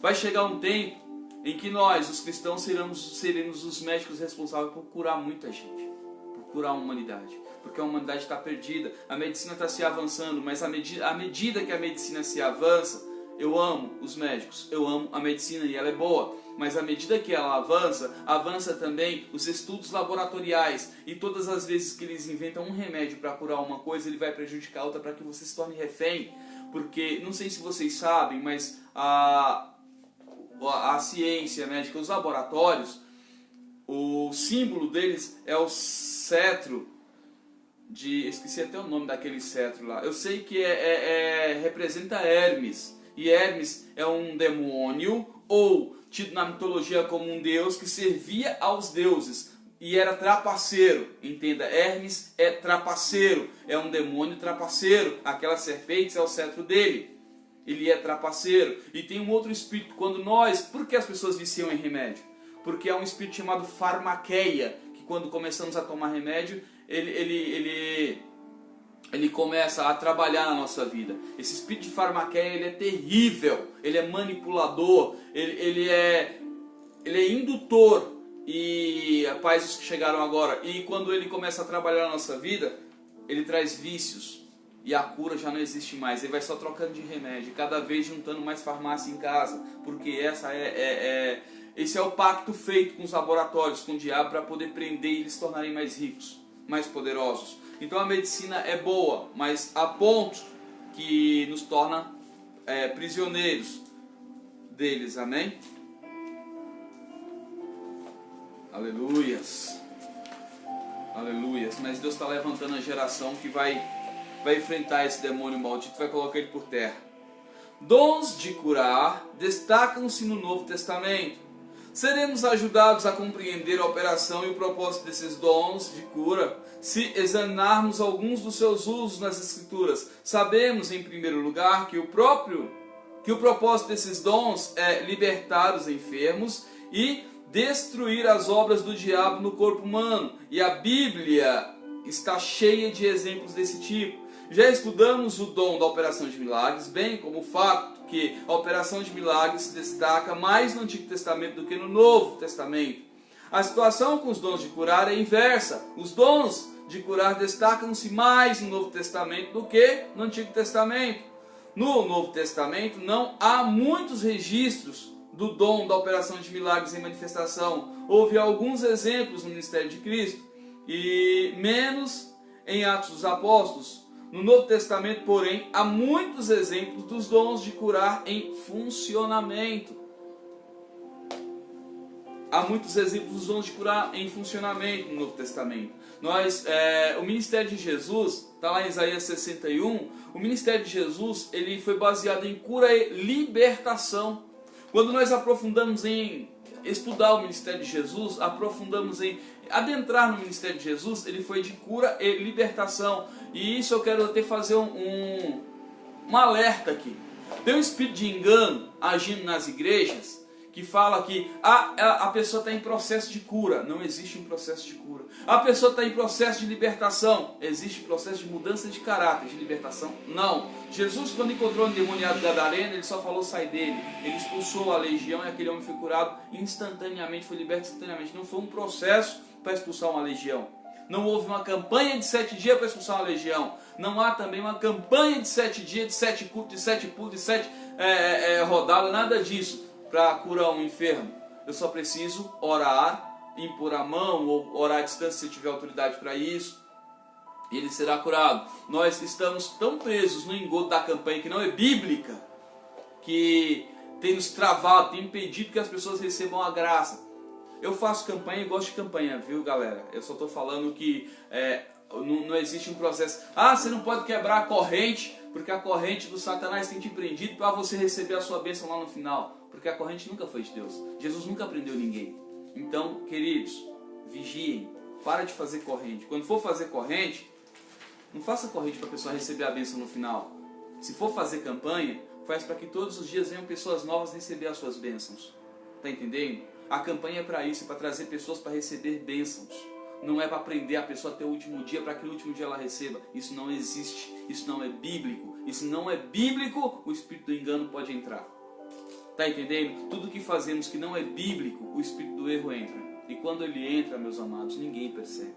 Vai chegar um tempo em que nós, os cristãos, seremos os médicos responsáveis por curar muita gente, por curar a humanidade, porque a humanidade está perdida, a medicina está se avançando, mas à medida que a medicina se avança, eu amo os médicos, eu amo a medicina e ela é boa, mas à medida que ela avança também os estudos laboratoriais, e todas as vezes que eles inventam um remédio para curar uma coisa, ele vai prejudicar a outra para que você se torne refém, porque, não sei se vocês sabem, mas a ciência médica, os laboratórios, o símbolo deles é o cetro esqueci até o nome daquele cetro lá, eu sei que representa Hermes, e Hermes é um demônio, ou tido na mitologia como um deus que servia aos deuses e era trapaceiro. Entenda, Hermes é trapaceiro, é um demônio trapaceiro. Aquelas serpentes é o cetro dele, ele é trapaceiro. E tem um outro espírito, por que as pessoas viciam em remédio? Porque há um espírito chamado farmaqueia, que quando começamos a tomar remédio, ele começa a trabalhar na nossa vida. Esse espírito de farmaqueia, ele é terrível, ele é manipulador, ele é indutor. E rapaz, os que chegaram agora, e quando ele começa a trabalhar na nossa vida, ele traz vícios, e a cura já não existe mais, ele vai só trocando de remédio, cada vez juntando mais farmácia em casa, porque esse é o pacto feito com os laboratórios, com o diabo, para poder prender e eles se tornarem mais ricos, mais poderosos. Então a medicina é boa, mas a ponto que nos torna prisioneiros deles, amém? Aleluias, aleluias. Mas Deus está levantando a geração que vai enfrentar esse demônio maldito, vai colocar ele por terra. Dons de curar destacam-se no Novo Testamento. Seremos ajudados a compreender a operação e o propósito desses dons de cura se examinarmos alguns dos seus usos nas Escrituras. Sabemos, em primeiro lugar, que o propósito desses dons é libertar os enfermos e destruir as obras do diabo no corpo humano. E a Bíblia está cheia de exemplos desse tipo. Já estudamos o dom da operação de milagres, bem como o fato que a operação de milagres se destaca mais no Antigo Testamento do que no Novo Testamento. A situação com os dons de curar é inversa. Os dons de curar destacam-se mais no Novo Testamento do que no Antigo Testamento. No Novo Testamento não há muitos registros do dom da operação de milagres em manifestação. Houve alguns exemplos no ministério de Cristo e menos em Atos dos Apóstolos. No Novo Testamento, porém, há muitos exemplos dos dons de curar em funcionamento. Há muitos exemplos dos dons de curar em funcionamento no Novo Testamento. O ministério de Jesus, está lá em Isaías 61, o ministério de Jesus ele foi baseado em cura e libertação. Quando nós aprofundamos em estudar o ministério de Jesus, aprofundamos em adentrar no ministério de Jesus, ele foi de cura e libertação. E isso eu quero até fazer um alerta aqui. Tem um espírito de engano agindo nas igrejas que fala que a pessoa está em processo de cura. Não existe um processo de cura. A pessoa está em processo de libertação. Existe processo de mudança de caráter, de libertação? Não. Jesus, quando encontrou o endemoniado gadareno, ele só falou: sai dele. Ele expulsou a legião e aquele homem foi curado instantaneamente, foi liberto instantaneamente. Não foi um processo para expulsar uma legião. Não houve uma campanha de 7 dias para expulsar uma legião. Não há também uma campanha de 7 dias, de 7 cultos, de 7 pulos, de 7 rodadas, nada disso para curar um enfermo. Eu só preciso orar, impor a mão ou orar à distância se tiver autoridade para isso, e ele será curado. Nós estamos tão presos no engodo da campanha que não é bíblica, que tem nos travado, tem impedido que as pessoas recebam a graça. Eu faço campanha e gosto de campanha, viu, galera? Eu só estou falando que não existe um processo. Você não pode quebrar a corrente, porque a corrente do Satanás tem te prendido para você receber a sua bênção lá no final. Porque a corrente nunca foi de Deus. Jesus nunca prendeu ninguém. Então, queridos, vigiem. Para de fazer corrente. Quando for fazer corrente, não faça corrente para a pessoa receber a bênção no final. Se for fazer campanha, faz para que todos os dias venham pessoas novas receber as suas bênçãos. Está entendendo? A campanha é para isso, para trazer pessoas para receber bênçãos. Não é para prender a pessoa até o último dia, para que no último dia ela receba. Isso não existe, isso não é bíblico. Isso não é bíblico, o espírito do engano pode entrar. Está entendendo? Tudo que fazemos que não é bíblico, o espírito do erro entra. E quando ele entra, meus amados, ninguém percebe.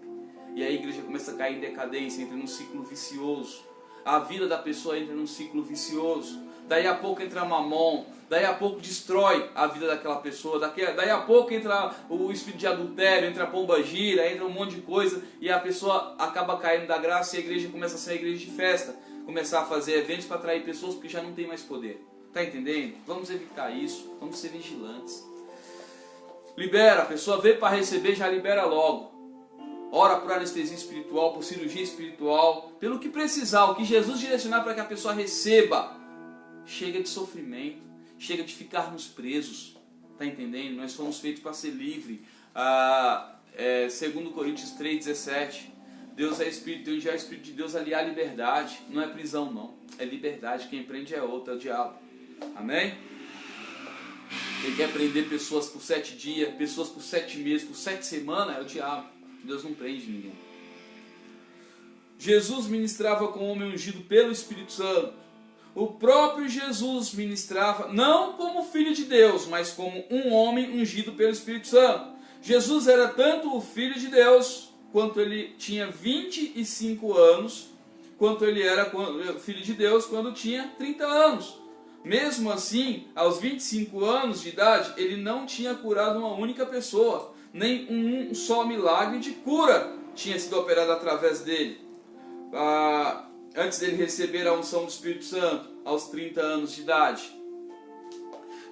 E aí a igreja começa a cair em decadência, entra num ciclo vicioso. A vida da pessoa entra num ciclo vicioso. Daí a pouco entra Mamon, daí a pouco destrói a vida daquela pessoa, daí a pouco entra o espírito de adultério, entra a pomba gira, entra um monte de coisa, e a pessoa acaba caindo da graça e a igreja começa a ser a igreja de festa, começar a fazer eventos para atrair pessoas porque já não tem mais poder. Está entendendo? Vamos evitar isso, vamos ser vigilantes. Libera, a pessoa veio para receber, já libera logo. Ora por anestesia espiritual, por cirurgia espiritual, pelo que precisar, o que Jesus direcionar para que a pessoa receba. Chega de sofrimento, chega de ficarmos presos, tá entendendo? Nós fomos feitos para ser livres. 2 Coríntios 3,17, Deus é Espírito, onde é o Espírito de Deus, ali há liberdade. Não é prisão não, é liberdade. Quem prende é outro, é o diabo. Amém? Quem quer prender pessoas por 7 dias, pessoas por 7 meses, por 7 semanas, é o diabo. Deus não prende ninguém. Jesus ministrava com o homem ungido pelo Espírito Santo. O próprio Jesus ministrava, não como filho de Deus, mas como um homem ungido pelo Espírito Santo. Jesus era tanto o filho de Deus, quanto ele tinha 25 anos, quanto ele era filho de Deus quando tinha 30 anos. Mesmo assim, aos 25 anos de idade, ele não tinha curado uma única pessoa. Nem um só milagre de cura tinha sido operado através dele. Antes dele receber a unção do Espírito Santo, aos 30 anos de idade.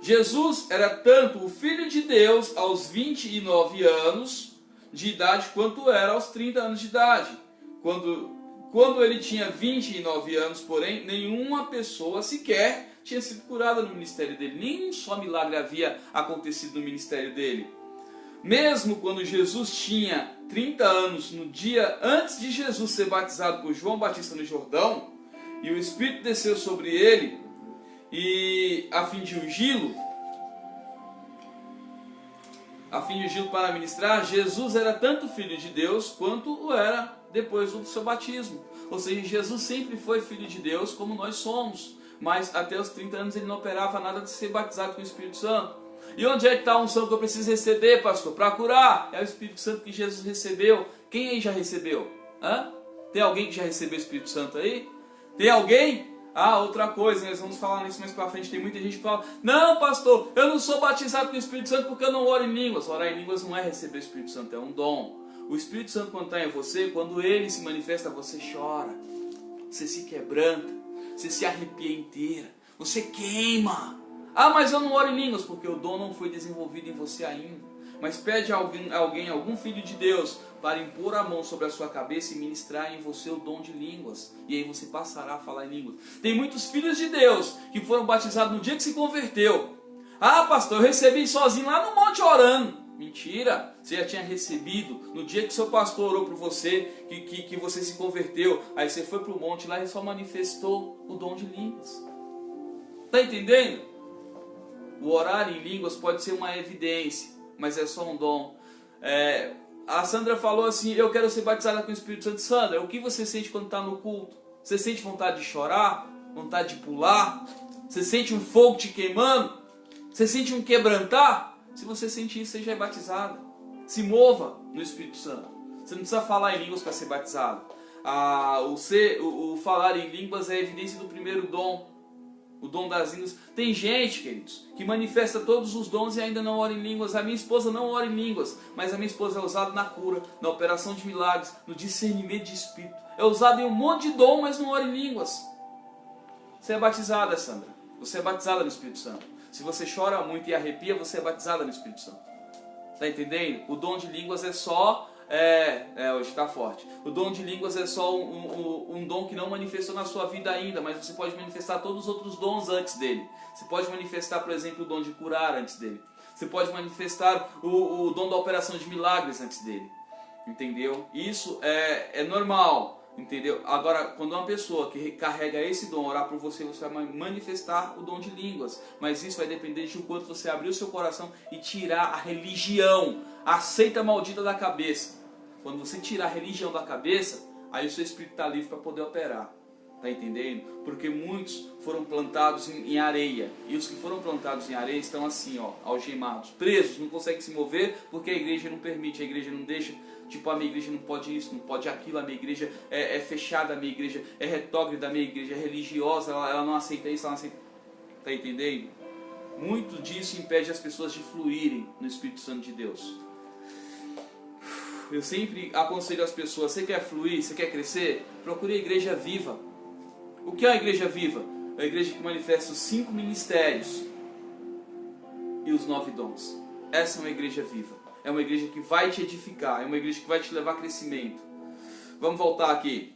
Jesus era tanto o Filho de Deus aos 29 anos de idade, quanto era aos 30 anos de idade. Quando ele tinha 29 anos, porém, nenhuma pessoa sequer tinha sido curada no ministério dele. Nenhum só milagre havia acontecido no ministério dele. Mesmo quando Jesus tinha 30 anos, no dia antes de Jesus ser batizado por João Batista no Jordão, e o Espírito desceu sobre ele, e a fim de ungí-lo para ministrar, Jesus era tanto Filho de Deus, quanto o era depois do seu batismo. Ou seja, Jesus sempre foi Filho de Deus, como nós somos, mas até os 30 anos ele não operava nada de ser batizado com o Espírito Santo. E onde é que está a unção que eu preciso receber, pastor? Para curar. É o Espírito Santo que Jesus recebeu. Quem aí já recebeu? Tem alguém que já recebeu o Espírito Santo aí? Tem alguém? Outra coisa, nós vamos falar nisso mais para frente. Tem muita gente que fala: não, pastor, eu não sou batizado com o Espírito Santo porque eu não oro em línguas. Orar em línguas não é receber o Espírito Santo, é um dom. O Espírito Santo, quando está em você, quando ele se manifesta, você chora, você se quebranta, você se arrepia inteira, você queima. Mas eu não oro em línguas, porque o dom não foi desenvolvido em você ainda. Mas pede a algum filho de Deus, para impor a mão sobre a sua cabeça e ministrar em você o dom de línguas. E aí você passará a falar em línguas. Tem muitos filhos de Deus que foram batizados no dia que se converteu. Pastor, eu recebi sozinho lá no monte orando. Mentira, você já tinha recebido no dia que seu pastor orou por você, que você se converteu. Aí você foi para o monte lá e só manifestou o dom de línguas. Está entendendo? O orar em línguas pode ser uma evidência, mas é só um dom. A Sandra falou assim: eu quero ser batizada com o Espírito Santo. Sandra, o que você sente quando está no culto? Você sente vontade de chorar? Vontade de pular? Você sente um fogo te queimando? Você sente um quebrantar? Se você sentir isso, você já é batizada. Se mova no Espírito Santo. Você não precisa falar em línguas para ser batizado. O falar em línguas é a evidência do primeiro dom. O dom das línguas. Tem gente, queridos, que manifesta todos os dons e ainda não ora em línguas. A minha esposa não ora em línguas, mas a minha esposa é usada na cura, na operação de milagres, no discernimento de espírito. É usada em um monte de dom, mas não ora em línguas. Você é batizada, Sandra. Você é batizada no Espírito Santo. Se você chora muito e arrepia, você é batizada no Espírito Santo. Está entendendo? O dom de línguas é só... hoje está forte. O dom de línguas é só um dom que não manifestou na sua vida ainda, mas você pode manifestar todos os outros dons antes dele. Você pode manifestar, por exemplo, o dom de curar antes dele. Você pode manifestar o dom da operação de milagres antes dele. Entendeu? Isso é normal. Entendeu? Agora, quando uma pessoa que carrega esse dom orar por você, você vai manifestar o dom de línguas. Mas isso vai depender de o quanto você abrir o seu coração e tirar a religião, a seita maldita da cabeça. Quando você tirar a religião da cabeça, aí o seu espírito está livre para poder operar. Tá entendendo? Porque muitos foram plantados em areia. E os que foram plantados em areia estão assim, ó, algemados, presos, não conseguem se mover porque a igreja não permite, a igreja não deixa. Tipo, a minha igreja não pode isso, não pode aquilo, a minha igreja é fechada, a minha igreja é retógrada, a minha igreja é religiosa, ela não aceita isso, ela não aceita... Tá entendendo? Muito disso impede as pessoas de fluírem no Espírito Santo de Deus. Eu sempre aconselho as pessoas, você quer fluir, você quer crescer? Procure a igreja viva. O que é a igreja viva? É a igreja que manifesta os 5 ministérios e os 9 dons. Essa é uma igreja viva. É uma igreja que vai te edificar. É uma igreja que vai te levar a crescimento. Vamos voltar aqui.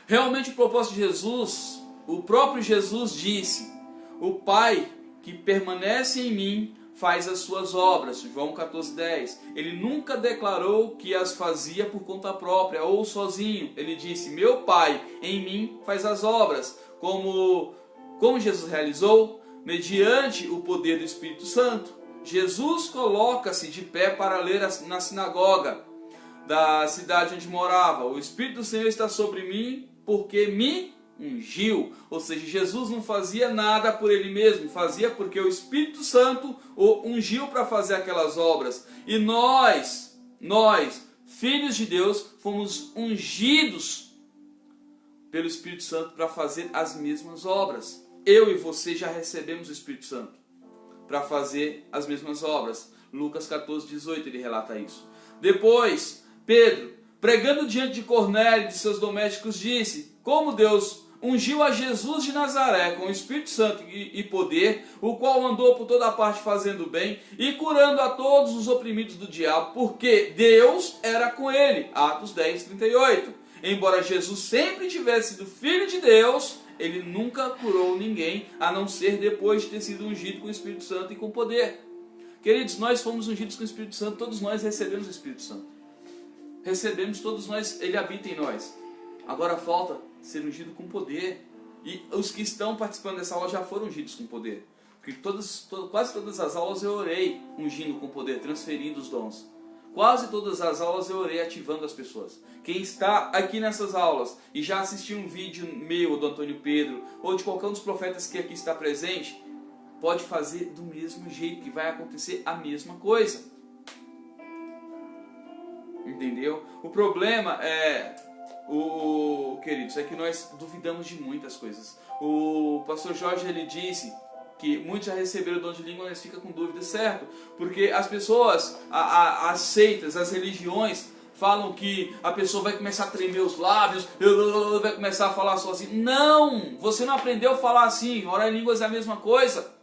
Realmente o propósito de Jesus, o próprio Jesus disse: o Pai que permanece em mim faz as suas obras. João 14:10. Ele nunca declarou que as fazia por conta própria ou sozinho. Ele disse: meu Pai em mim faz as obras. Como Jesus realizou? Mediante o poder do Espírito Santo. Jesus coloca-se de pé para ler na sinagoga da cidade onde morava. O Espírito do Senhor está sobre mim porque me ungiu. Ou seja, Jesus não fazia nada por ele mesmo, fazia porque o Espírito Santo o ungiu para fazer aquelas obras. E nós, filhos de Deus, fomos ungidos pelo Espírito Santo para fazer as mesmas obras. Eu e você já recebemos o Espírito Santo para fazer as mesmas obras. Lucas 14:18 ele relata isso. Depois, Pedro, pregando diante de Cornélio e de seus domésticos, disse: como Deus ungiu a Jesus de Nazaré com o Espírito Santo e poder, o qual andou por toda parte fazendo bem e curando a todos os oprimidos do diabo, porque Deus era com ele. Atos 10:38. Embora Jesus sempre tivesse sido filho de Deus, ele nunca curou ninguém, a não ser depois de ter sido ungido com o Espírito Santo e com poder. Queridos, nós fomos ungidos com o Espírito Santo, todos nós recebemos o Espírito Santo. Recebemos, todos nós, ele habita em nós. Agora falta ser ungido com poder. E os que estão participando dessa aula já foram ungidos com poder. Porque quase todas as aulas eu orei ungindo com poder, transferindo os dons. Quase todas as aulas eu orei ativando as pessoas. Quem está aqui nessas aulas e já assistiu um vídeo meu, do Antônio Pedro, ou de qualquer um dos profetas que aqui está presente, pode fazer do mesmo jeito, que vai acontecer a mesma coisa. Entendeu? O problema é, queridos, é que nós duvidamos de muitas coisas. O pastor Jorge, ele disse que muitos já receberam o dom de língua, mas ficam com dúvida, certo? Porque as pessoas, as seitas, as religiões, falam que a pessoa vai começar a tremer os lábios, vai começar a falar só assim. Não! Você não aprendeu a falar assim. Orar em línguas é a mesma coisa.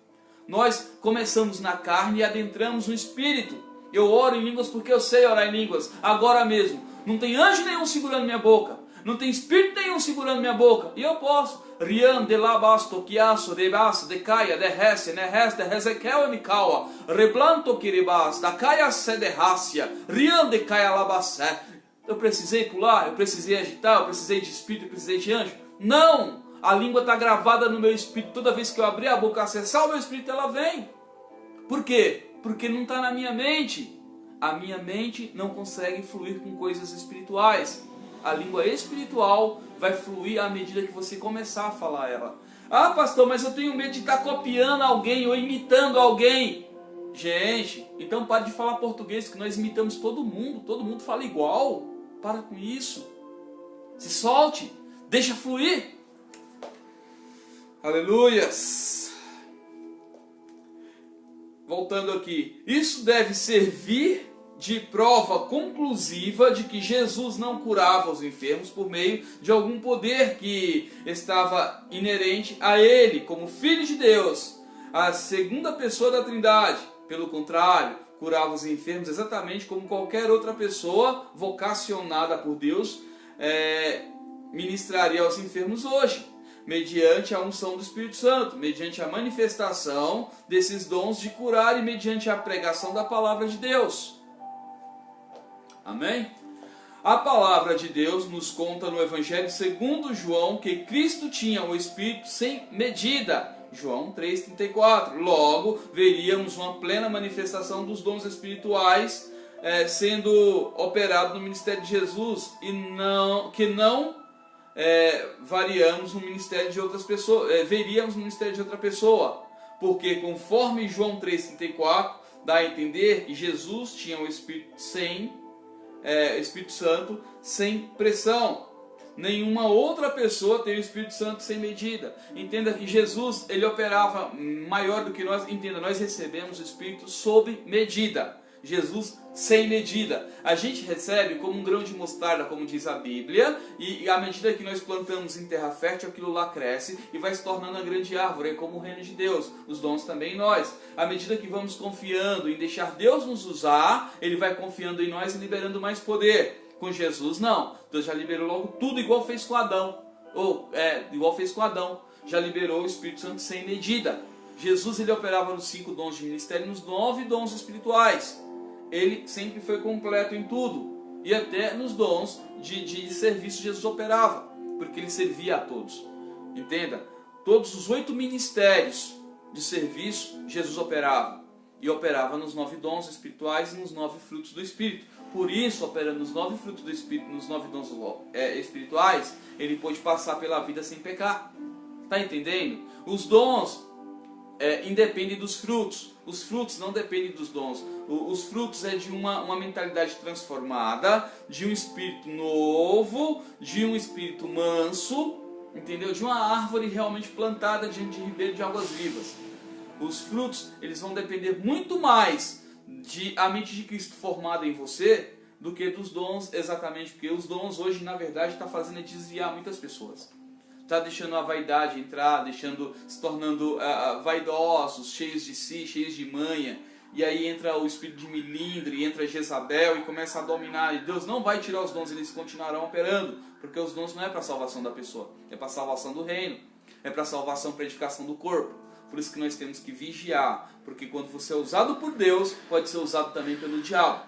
Nós começamos na carne e adentramos no espírito. Eu oro em línguas porque eu sei orar em línguas. Agora mesmo. Não tem anjo nenhum segurando minha boca. Não tem espírito nenhum segurando minha boca. E eu posso. Rian de labasto, quiaço, de baço, de caia, de rece, de rezequel e micaua. Reblanto kiribas, da caia se de rácia. Rian de caia labacé. Eu precisei pular, eu precisei agitar, eu precisei de espírito, eu precisei de anjo. Não! A língua está gravada no meu espírito. Toda vez que eu abrir a boca, acessar o meu espírito, ela vem. Por quê? Porque não está na minha mente. A minha mente não consegue fluir com coisas espirituais. A língua espiritual vai fluir à medida que você começar a falar ela. Ah, pastor, mas eu tenho medo de estar copiando alguém ou imitando alguém. Gente, então pare de falar português, que nós imitamos todo mundo fala igual. Para com isso. Se solte, deixa fluir. Aleluias. Voltando aqui, isso deve servir de prova conclusiva de que Jesus não curava os enfermos por meio de algum poder que estava inerente a ele, como Filho de Deus, a segunda pessoa da Trindade. Pelo contrário, curava os enfermos exatamente como qualquer outra pessoa vocacionada por Deus ministraria aos enfermos hoje, mediante a unção do Espírito Santo, mediante a manifestação desses dons de curar e mediante a pregação da palavra de Deus. Amém? A palavra de Deus nos conta no Evangelho segundo João que Cristo tinha o Espírito sem medida. João 3,34. Logo, veríamos uma plena manifestação dos dons espirituais sendo operado no ministério de Jesus e variamos no ministério de outras pessoas, veríamos no ministério de outra pessoa, porque conforme João 3,34 dá a entender que Jesus tinha o Espírito Santo sem pressão. Nenhuma outra pessoa tem o Espírito Santo sem medida. Entenda que Jesus, ele operava maior do que nós. Entenda, nós recebemos o Espírito sob medida. Jesus sem medida. A gente recebe como um grão de mostarda, como diz a Bíblia, e à medida que nós plantamos em terra fértil, aquilo lá cresce e vai se tornando uma grande árvore, como o reino de Deus. Os dons também nós. À medida que vamos confiando em deixar Deus nos usar, Ele vai confiando em nós e liberando mais poder. Com Jesus não, Deus já liberou logo tudo igual fez com Adão, já liberou o Espírito Santo sem medida. Jesus, ele operava nos 5 dons de ministério e nos 9 dons espirituais. Ele sempre foi completo em tudo, e até nos dons de serviço Jesus operava, porque ele servia a todos. Entenda, todos os 8 ministérios de serviço Jesus operava, e operava nos 9 dons espirituais e nos 9 frutos do Espírito. Por isso, operando nos 9 frutos do Espírito, nos 9 dons espirituais, ele pôde passar pela vida sem pecar. Está entendendo? Os dons independem dos frutos. Os frutos não dependem dos dons. Os frutos é de uma mentalidade transformada, de um espírito novo, de um espírito manso, entendeu? De uma árvore realmente plantada diante de ribeiro de águas vivas. Os frutos, eles vão depender muito mais a mente de Cristo formada em você do que dos dons, exatamente, porque os dons hoje, na verdade, está fazendo desviar muitas pessoas. Está deixando a vaidade entrar, se tornando vaidosos, cheios de si, cheios de manha, e aí entra o espírito de milindre, entra Jezabel e começa a dominar, e Deus não vai tirar os dons, eles continuarão operando, porque os dons não é para a salvação da pessoa, é para a salvação do reino, é para a salvação, para a edificação do corpo. Por isso que nós temos que vigiar, porque quando você é usado por Deus, pode ser usado também pelo diabo.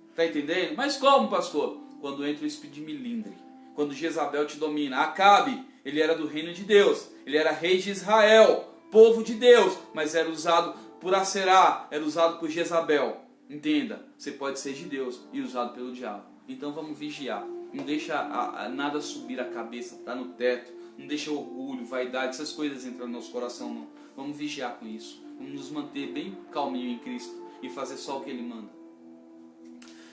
Está entendendo? Mas como, pastor? Quando entra o espírito de milindre, quando Jezabel te domina. Acabe, ele era do reino de Deus, ele era rei de Israel, povo de Deus, mas era usado por Aserá, era usado por Jezabel. Entenda, você pode ser de Deus e usado pelo diabo. Então vamos vigiar, não deixa nada subir a cabeça, tá no teto, não deixa orgulho, vaidade, essas coisas entrar no nosso coração, não. Vamos vigiar com isso. Vamos nos manter bem calminho em Cristo e fazer só o que Ele manda.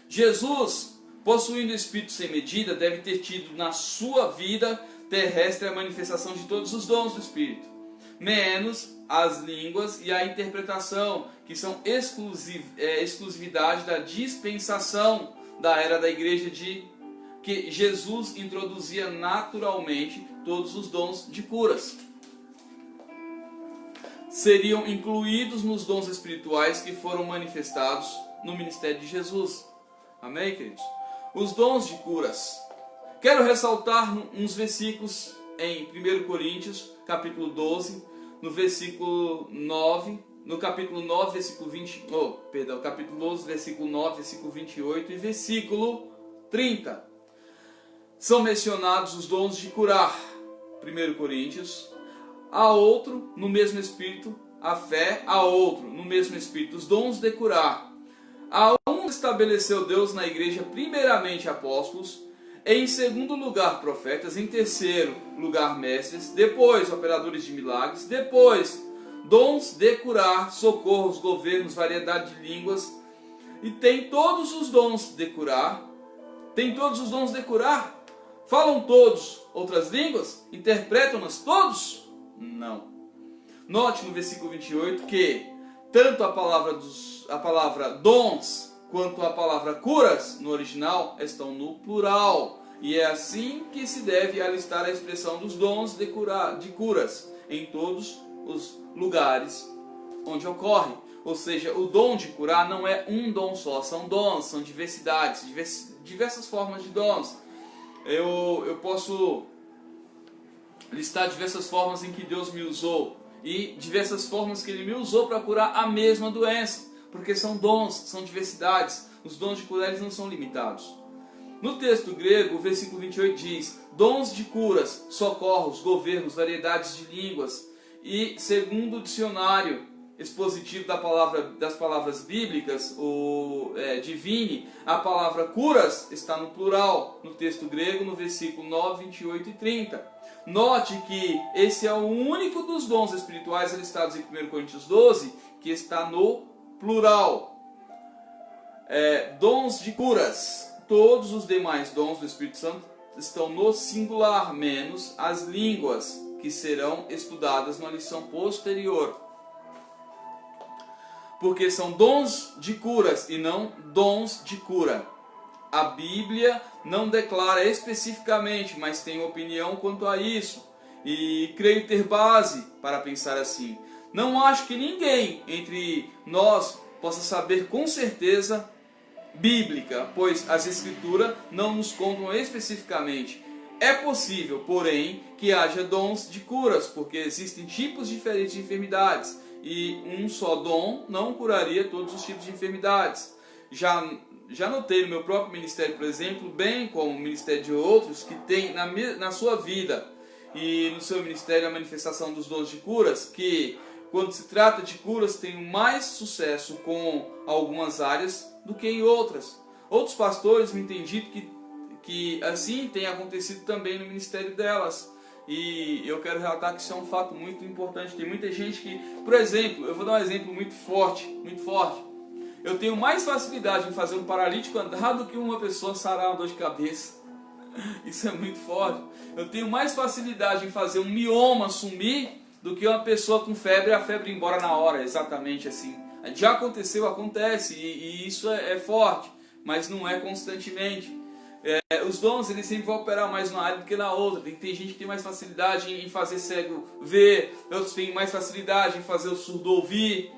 Jesus, possuindo o Espírito sem medida, deve ter tido na sua vida terrestre a manifestação de todos os dons do Espírito, menos as línguas e a interpretação, que são exclusividade da dispensação da era da igreja, que Jesus introduzia naturalmente todos os dons de curas. Seriam incluídos nos dons espirituais que foram manifestados no ministério de Jesus. Amém, queridos? Os dons de curas. Quero ressaltar uns versículos em 1 Coríntios, capítulo 12, no versículo 9, no capítulo 9, versículo capítulo 12, versículo 9, versículo 28 e versículo 30. São mencionados os dons de curar. 1 Coríntios. A outro, no mesmo Espírito, a fé, a outro, no mesmo Espírito, os dons de curar. A um estabeleceu Deus na igreja, primeiramente apóstolos, em segundo lugar profetas, em terceiro lugar mestres, depois operadores de milagres, depois dons de curar, socorros, governos, variedade de línguas, e tem todos os dons de curar. Tem todos os dons de curar? Falam todos outras línguas? Interpretam-nas todos? Não. Note no versículo 28 que tanto a palavra dons quanto a palavra curas no original estão no plural. E é assim que se deve alistar a expressão dos dons de curas em todos os lugares onde ocorre. Ou seja, o dom de curar não é um dom só, são dons, são diversidades, diversas formas de dons. Eu posso listar diversas formas em que Deus me usou e diversas formas que Ele me usou para curar a mesma doença, porque são dons, são diversidades. Os dons de curar eles não são limitados. No texto grego, o versículo 28 diz: dons de curas, socorros, governos, variedades de línguas. E segundo o dicionário expositivo das palavras bíblicas, o Divine, a palavra curas está no plural, no texto grego, no versículo 9, 28 e 30. Note que esse é o único dos dons espirituais listados em 1 Coríntios 12 que está no plural. Dons de curas. Todos os demais dons do Espírito Santo estão no singular, menos as línguas, que serão estudadas na lição posterior. Porque são dons de curas e não dons de cura. A Bíblia não declara especificamente, mas tem opinião quanto a isso. E creio ter base para pensar assim. Não acho que ninguém entre nós possa saber com certeza bíblica, pois as Escrituras não nos contam especificamente. É possível, porém, que haja dons de curas, porque existem tipos diferentes de enfermidades, e um só dom não curaria todos os tipos de enfermidades. Já notei no meu próprio ministério, por exemplo, bem como o ministério de outros, que tem na sua vida e no seu ministério a manifestação dos dons de curas, que quando se trata de curas tem mais sucesso com algumas áreas do que em outras. Outros pastores me têm dito que assim tem acontecido também no ministério delas. E eu quero relatar que isso é um fato muito importante. Tem muita gente que, por exemplo, eu vou dar um exemplo muito forte. Eu tenho mais facilidade em fazer um paralítico andar do que uma pessoa sarar uma dor de cabeça. Isso é muito forte. Eu tenho mais facilidade em fazer um mioma sumir do que uma pessoa com febre, a febre ir embora na hora, exatamente assim. Já aconteceu, acontece, e isso é forte, mas não é constantemente. Os dons, eles sempre vão operar mais numa área do que na outra. Tem gente que tem mais facilidade em fazer cego ver, outros têm mais facilidade em fazer o surdo ouvir.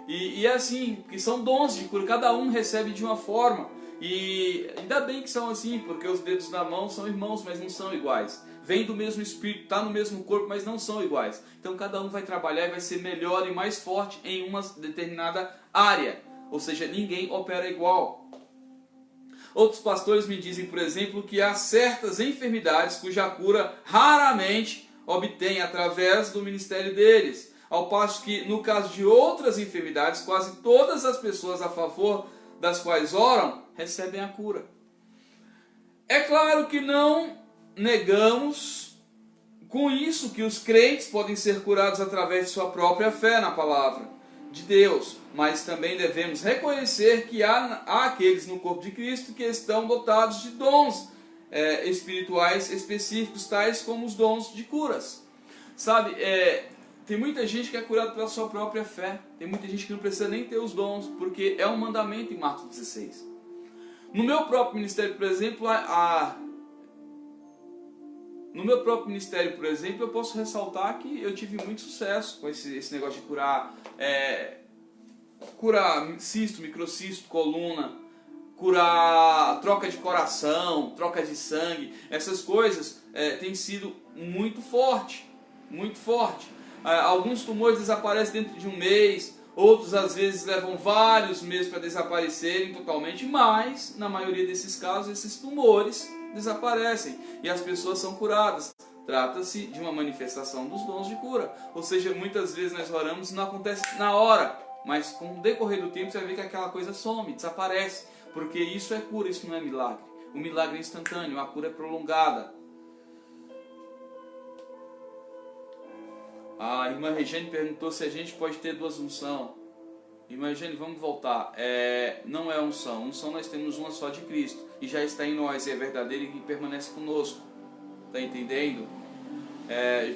E é assim, que são dons de cura, cada um recebe de uma forma. E ainda bem que são assim, porque os dedos na mão são irmãos, mas não são iguais. Vêm do mesmo espírito, está no mesmo corpo, mas não são iguais. Então cada um vai trabalhar e vai ser melhor e mais forte em uma determinada área. Ou seja, ninguém opera igual. Outros pastores me dizem, por exemplo, que há certas enfermidades cuja cura raramente obtém através do ministério deles. Ao passo que, no caso de outras enfermidades, quase todas as pessoas a favor das quais oram, recebem a cura. É claro que não negamos com isso que os crentes podem ser curados através de sua própria fé na palavra de Deus, mas também devemos reconhecer que há aqueles no corpo de Cristo que estão dotados de dons espirituais específicos, tais como os dons de curas. Sabe, tem muita gente que é curada pela sua própria fé, tem muita gente que não precisa nem ter os dons, porque é um mandamento em Marcos 16. No meu próprio ministério, por exemplo, eu posso ressaltar que eu tive muito sucesso com esse negócio de curar cisto, microcisto, coluna, curar troca de coração, troca de sangue. Essas coisas têm sido muito forte. Alguns tumores desaparecem dentro de um mês, outros às vezes levam vários meses para desaparecerem totalmente, mas na maioria desses casos esses tumores desaparecem e as pessoas são curadas. Trata-se de uma manifestação dos dons de cura. Ou seja, muitas vezes nós oramos e não acontece na hora, mas com o decorrer do tempo você vai ver que aquela coisa some, desaparece, porque isso é cura, isso não é milagre. O milagre é instantâneo, a cura é prolongada. A irmã Regiane perguntou se a gente pode ter duas unções. Irmã Regiane, vamos voltar. Não é unção. Unção nós temos uma só de Cristo. E já está em nós, é verdadeiro e permanece conosco. Está entendendo?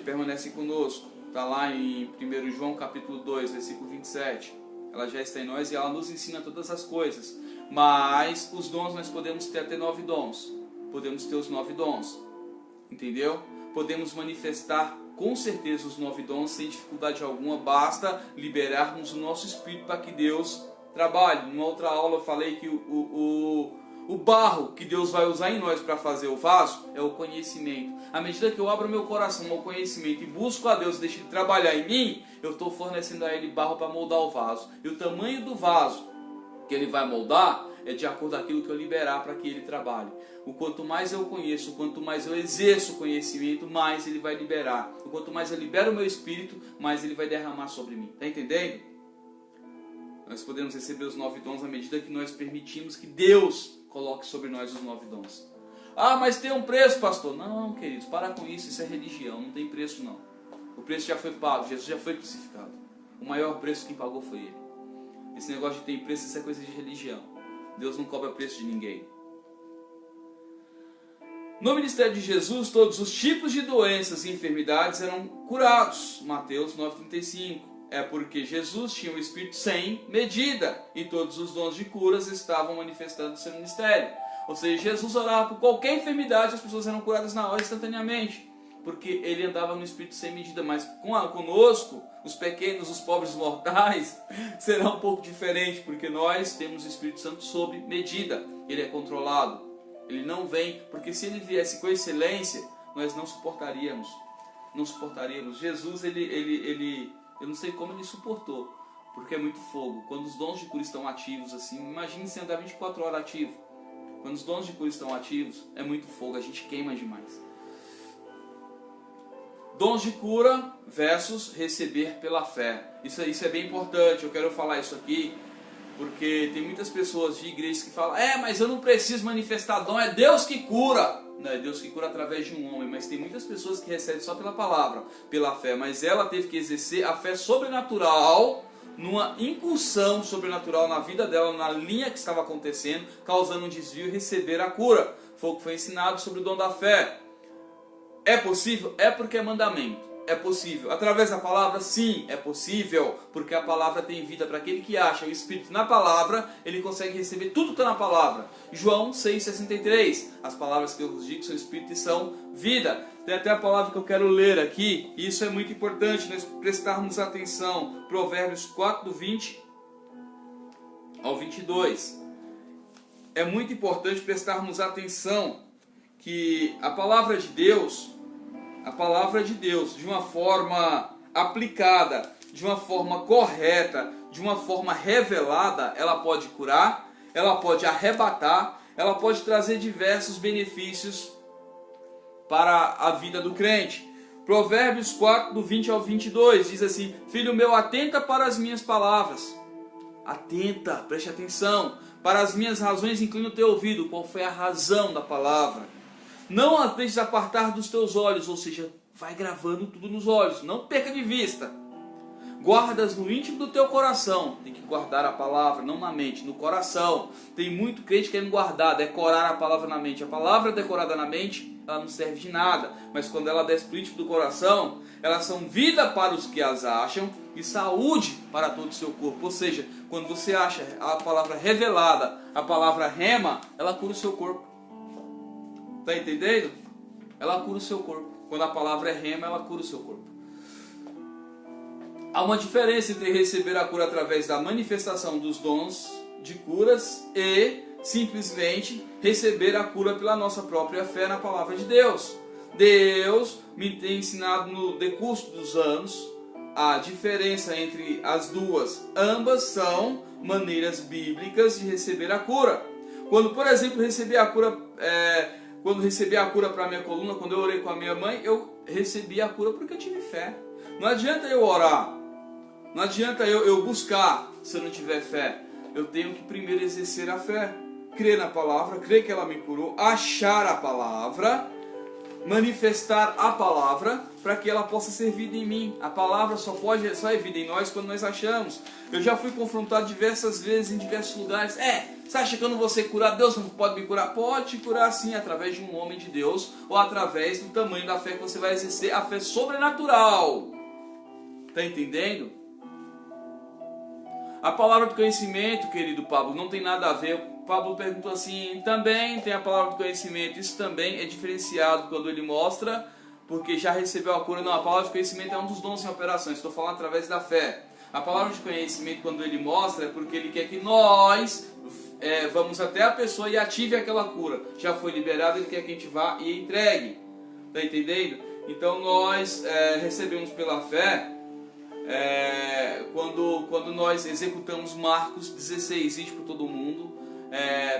Permanece conosco. Está lá em 1 João capítulo 2, versículo 27. Ela já está em nós e ela nos ensina todas as coisas. Mas os dons nós podemos ter até 9 dons. Podemos ter os 9 dons. Entendeu? Podemos manifestar com certeza os 9 dons sem dificuldade alguma, basta liberarmos o nosso espírito para que Deus trabalhe. Numa outra aula eu falei que o barro que Deus vai usar em nós para fazer o vaso é o conhecimento. À medida que eu abro meu coração ao conhecimento e busco a Deus e deixo Ele trabalhar em mim, eu estou fornecendo a Ele barro para moldar o vaso. E o tamanho do vaso que Ele vai moldar é de acordo com aquilo que eu liberar para que ele trabalhe. O quanto mais eu conheço, o quanto mais eu exerço o conhecimento, mais ele vai liberar. O quanto mais eu libero o meu espírito, mais ele vai derramar sobre mim. Está entendendo? Nós podemos receber os 9 dons à medida que nós permitimos que Deus coloque sobre nós os 9 dons. Ah, mas tem um preço, pastor. Não, queridos, para com isso, isso é religião, não tem preço não. O preço já foi pago, Jesus já foi crucificado. O maior preço quem pagou foi ele. Esse negócio de ter preço, isso é coisa de religião. Deus não cobra preço de ninguém. No ministério de Jesus, todos os tipos de doenças e enfermidades eram curados. Mateus 9,35. É porque Jesus tinha o Espírito sem medida e todos os dons de curas estavam manifestando no seu ministério. Ou seja, Jesus orava por qualquer enfermidade e as pessoas eram curadas na hora, instantaneamente. Porque ele andava no Espírito sem medida. Mas conosco, os pequenos, os pobres mortais, será um pouco diferente. Porque nós temos o Espírito Santo sob medida. Ele é controlado. Ele não vem, porque se ele viesse com excelência, nós não suportaríamos. Não suportaríamos. Jesus, eu não sei como ele suportou, porque é muito fogo. Quando os dons de cura estão ativos, assim, imagine se andar 24 horas ativo. Quando os dons de cura estão ativos, é muito fogo, a gente queima demais. Dons de cura versus receber pela fé. Isso é bem importante, eu quero falar isso aqui, porque tem muitas pessoas de igrejas que falam, mas eu não preciso manifestar dom, é Deus que cura. Não, é Deus que cura através de um homem, mas tem muitas pessoas que recebem só pela palavra, pela fé, mas ela teve que exercer a fé sobrenatural, numa incursão sobrenatural na vida dela, na linha que estava acontecendo, causando um desvio e receber a cura. Foi o que foi ensinado sobre o dom da fé. É possível? É porque é mandamento. É possível. Através da palavra? Sim, é possível. Porque a palavra tem vida. Para aquele que acha o Espírito na palavra, ele consegue receber tudo que está na palavra. João 6,63. As palavras que eu vos digo são Espírito e são vida. Tem até a palavra que eu quero ler aqui. E isso é muito importante nós prestarmos atenção. Provérbios 4, do 20 ao 22. É muito importante prestarmos atenção que a palavra de Deus, de uma forma aplicada, de uma forma correta, de uma forma revelada, ela pode curar, ela pode arrebatar, ela pode trazer diversos benefícios para a vida do crente. Provérbios 4, do 20 ao 22, diz assim: Filho meu, atenta para as minhas palavras. Atenta, preste atenção. Para as minhas razões inclina o teu ouvido. Qual foi a razão da palavra? Não as deixes apartar dos teus olhos, ou seja, vai gravando tudo nos olhos, não perca de vista. Guardas no íntimo do teu coração. Tem que guardar a palavra, não na mente, no coração. Tem muito crente querendo guardar, decorar a palavra na mente. A palavra decorada na mente, ela não serve de nada. Mas quando ela desce para o íntimo do coração, elas são vida para os que as acham e saúde para todo o seu corpo. Ou seja, quando você acha a palavra revelada, a palavra rema, ela cura o seu corpo. Está entendendo? Ela cura o seu corpo. Quando a palavra é rema, ela cura o seu corpo. Há uma diferença entre receber a cura através da manifestação dos dons de curas e simplesmente receber a cura pela nossa própria fé na palavra de Deus. Deus me tem ensinado no decurso dos anos a diferença entre as duas. Ambas são maneiras bíblicas de receber a cura. Quando, por exemplo, recebi a cura... Quando recebi a cura para a minha coluna, quando eu orei com a minha mãe, eu recebi a cura porque eu tive fé. Não adianta eu orar, não adianta eu buscar se eu não tiver fé. Eu tenho que primeiro exercer a fé, crer na palavra, crer que ela me curou, achar a palavra, manifestar a palavra para que ela possa ser vida em mim. A palavra só é vida em nós quando nós achamos. Eu já fui confrontado diversas vezes em diversos lugares. Você acha que eu não vou ser curado? Deus não pode me curar? Pode te curar sim, através de um homem de Deus ou através do tamanho da fé que você vai exercer, a fé sobrenatural. Está entendendo? A palavra do conhecimento, querido Pablo, não tem nada a ver. Pablo perguntou assim, também tem a palavra do conhecimento. Isso também é diferenciado quando ele mostra, porque já recebeu a cura. Não, a palavra de conhecimento é um dos dons em operações. Estou falando através da fé. A palavra de conhecimento, quando ele mostra, é porque ele quer que nós vamos até a pessoa e ative aquela cura. Já foi liberado, ele quer que a gente vá e entregue. Está entendendo? Então nós recebemos pela fé quando nós executamos Marcos 16, ide por todo mundo,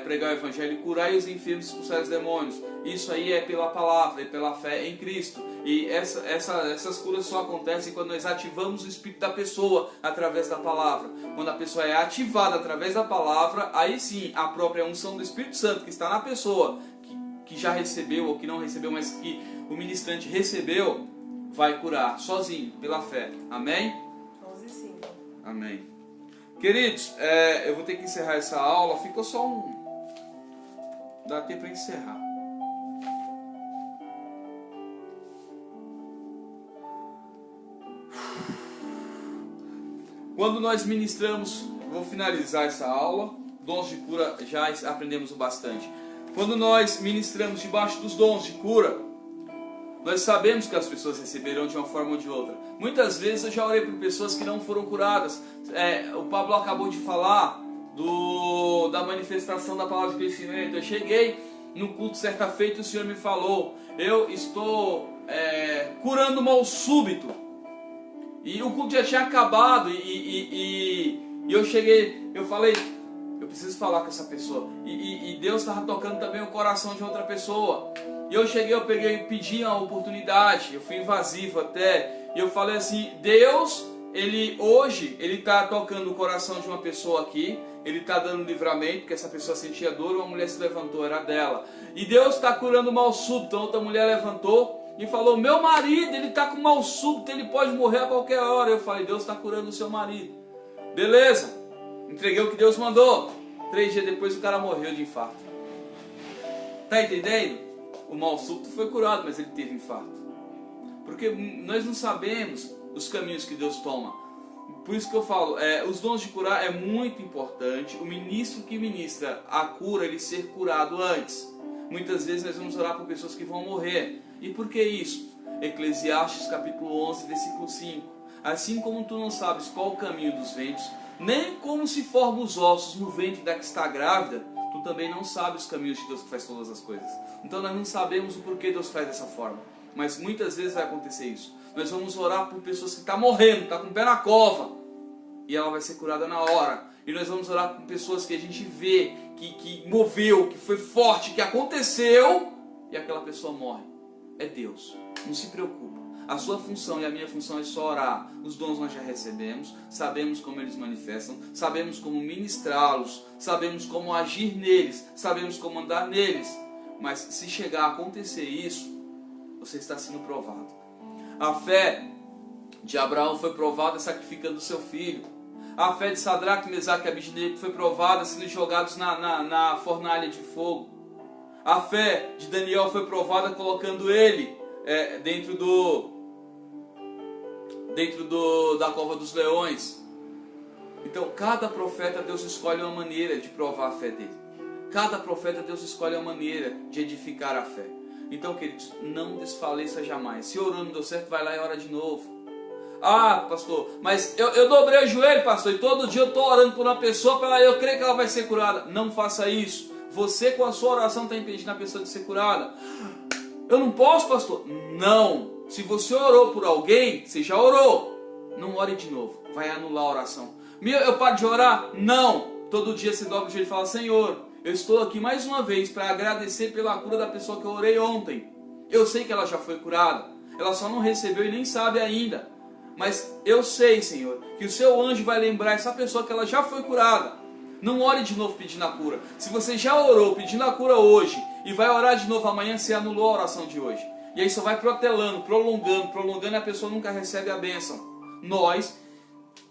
pregar o evangelho e curar, e os enfermos expulsar os demônios. Isso aí é pela palavra, é pela fé em Cristo. E essas curas só acontecem quando nós ativamos o espírito da pessoa através da palavra. Quando a pessoa é ativada através da palavra, aí sim a própria unção do Espírito Santo que está na pessoa, que já recebeu ou que não recebeu, mas que o ministrante recebeu, vai curar sozinho, pela fé. Amém? 11:05. Amém. Queridos, eu vou ter que encerrar essa aula. Ficou só dá tempo para encerrar. Quando nós ministramos, vou finalizar essa aula. Dons de cura já aprendemos bastante. Quando nós ministramos debaixo dos dons de cura, nós sabemos que as pessoas receberão de uma forma ou de outra. Muitas vezes eu já orei por pessoas que não foram curadas. O Pablo acabou de falar da manifestação da palavra de crescimento. Eu cheguei no culto certa feita e o Senhor me falou: eu estou curando mal súbito. E o culto já tinha acabado e eu cheguei, eu falei, eu preciso falar com essa pessoa. E Deus estava tocando também o coração de outra pessoa. E eu cheguei, eu pedi a oportunidade, eu fui invasivo até. E eu falei assim: Deus, hoje, Ele está tocando o coração de uma pessoa aqui. Ele está dando livramento, porque essa pessoa sentia dor, uma mulher se levantou, era dela. E Deus está curando o mal súbito. Outra mulher levantou e falou: meu marido, ele está com mal súbito, ele pode morrer a qualquer hora. Eu falei: Deus está curando o seu marido. Beleza, entreguei o que Deus mandou. 3 dias depois o cara morreu de infarto. Tá entendendo? O mal súbito foi curado, mas ele teve infarto. Porque nós não sabemos os caminhos que Deus toma. Por isso que eu falo, os dons de curar é muito importante. O ministro que ministra a cura, ele ser curado antes. Muitas vezes nós vamos orar por pessoas que vão morrer. E por que isso? Eclesiastes capítulo 11, versículo 5. Assim como tu não sabes qual o caminho dos ventos, nem como se formam os ossos no ventre da que está grávida, tu também não sabes os caminhos de Deus que faz todas as coisas. Então nós não sabemos o porquê Deus faz dessa forma. Mas muitas vezes vai acontecer isso. Nós vamos orar por pessoas que estão morrendo, estão com o pé na cova, e ela vai ser curada na hora. E nós vamos orar por pessoas que a gente vê, que moveu, que foi forte, que aconteceu, e aquela pessoa morre. É Deus. Não se preocupa. A sua função e a minha função é só orar. Os dons nós já recebemos, sabemos como eles manifestam, sabemos como ministrá-los, sabemos como agir neles, sabemos como andar neles. Mas se chegar a acontecer isso, você está sendo provado. A fé de Abraão foi provada sacrificando o seu filho. A fé de Sadraque, Mesaque e Abednego foi provada sendo jogados na fornalha de fogo. A fé de Daniel foi provada colocando ele dentro da cova dos leões. Então cada profeta Deus escolhe uma maneira de provar a fé dele. Cada profeta Deus escolhe uma maneira de edificar a fé. Então, queridos, não desfaleça jamais. Se orou não deu certo, vai lá e ora de novo. Ah, pastor, mas eu dobrei o joelho, pastor, e todo dia eu estou orando por uma pessoa, eu creio que ela vai ser curada. Não faça isso. Você com a sua oração está impedindo a pessoa de ser curada. Eu não posso, pastor? Não. Se você orou por alguém, você já orou. Não ore de novo. Vai anular a oração. Eu paro de orar? Não. Todo dia você dobra o joelho e fala: Senhor, eu estou aqui mais uma vez para agradecer pela cura da pessoa que eu orei ontem. Eu sei que ela já foi curada. Ela só não recebeu e nem sabe ainda. Mas eu sei, Senhor, que o seu anjo vai lembrar essa pessoa que ela já foi curada. Não ore de novo pedindo a cura. Se você já orou pedindo a cura hoje e vai orar de novo amanhã, você anulou a oração de hoje. E aí só vai protelando, prolongando, e a pessoa nunca recebe a bênção. Nós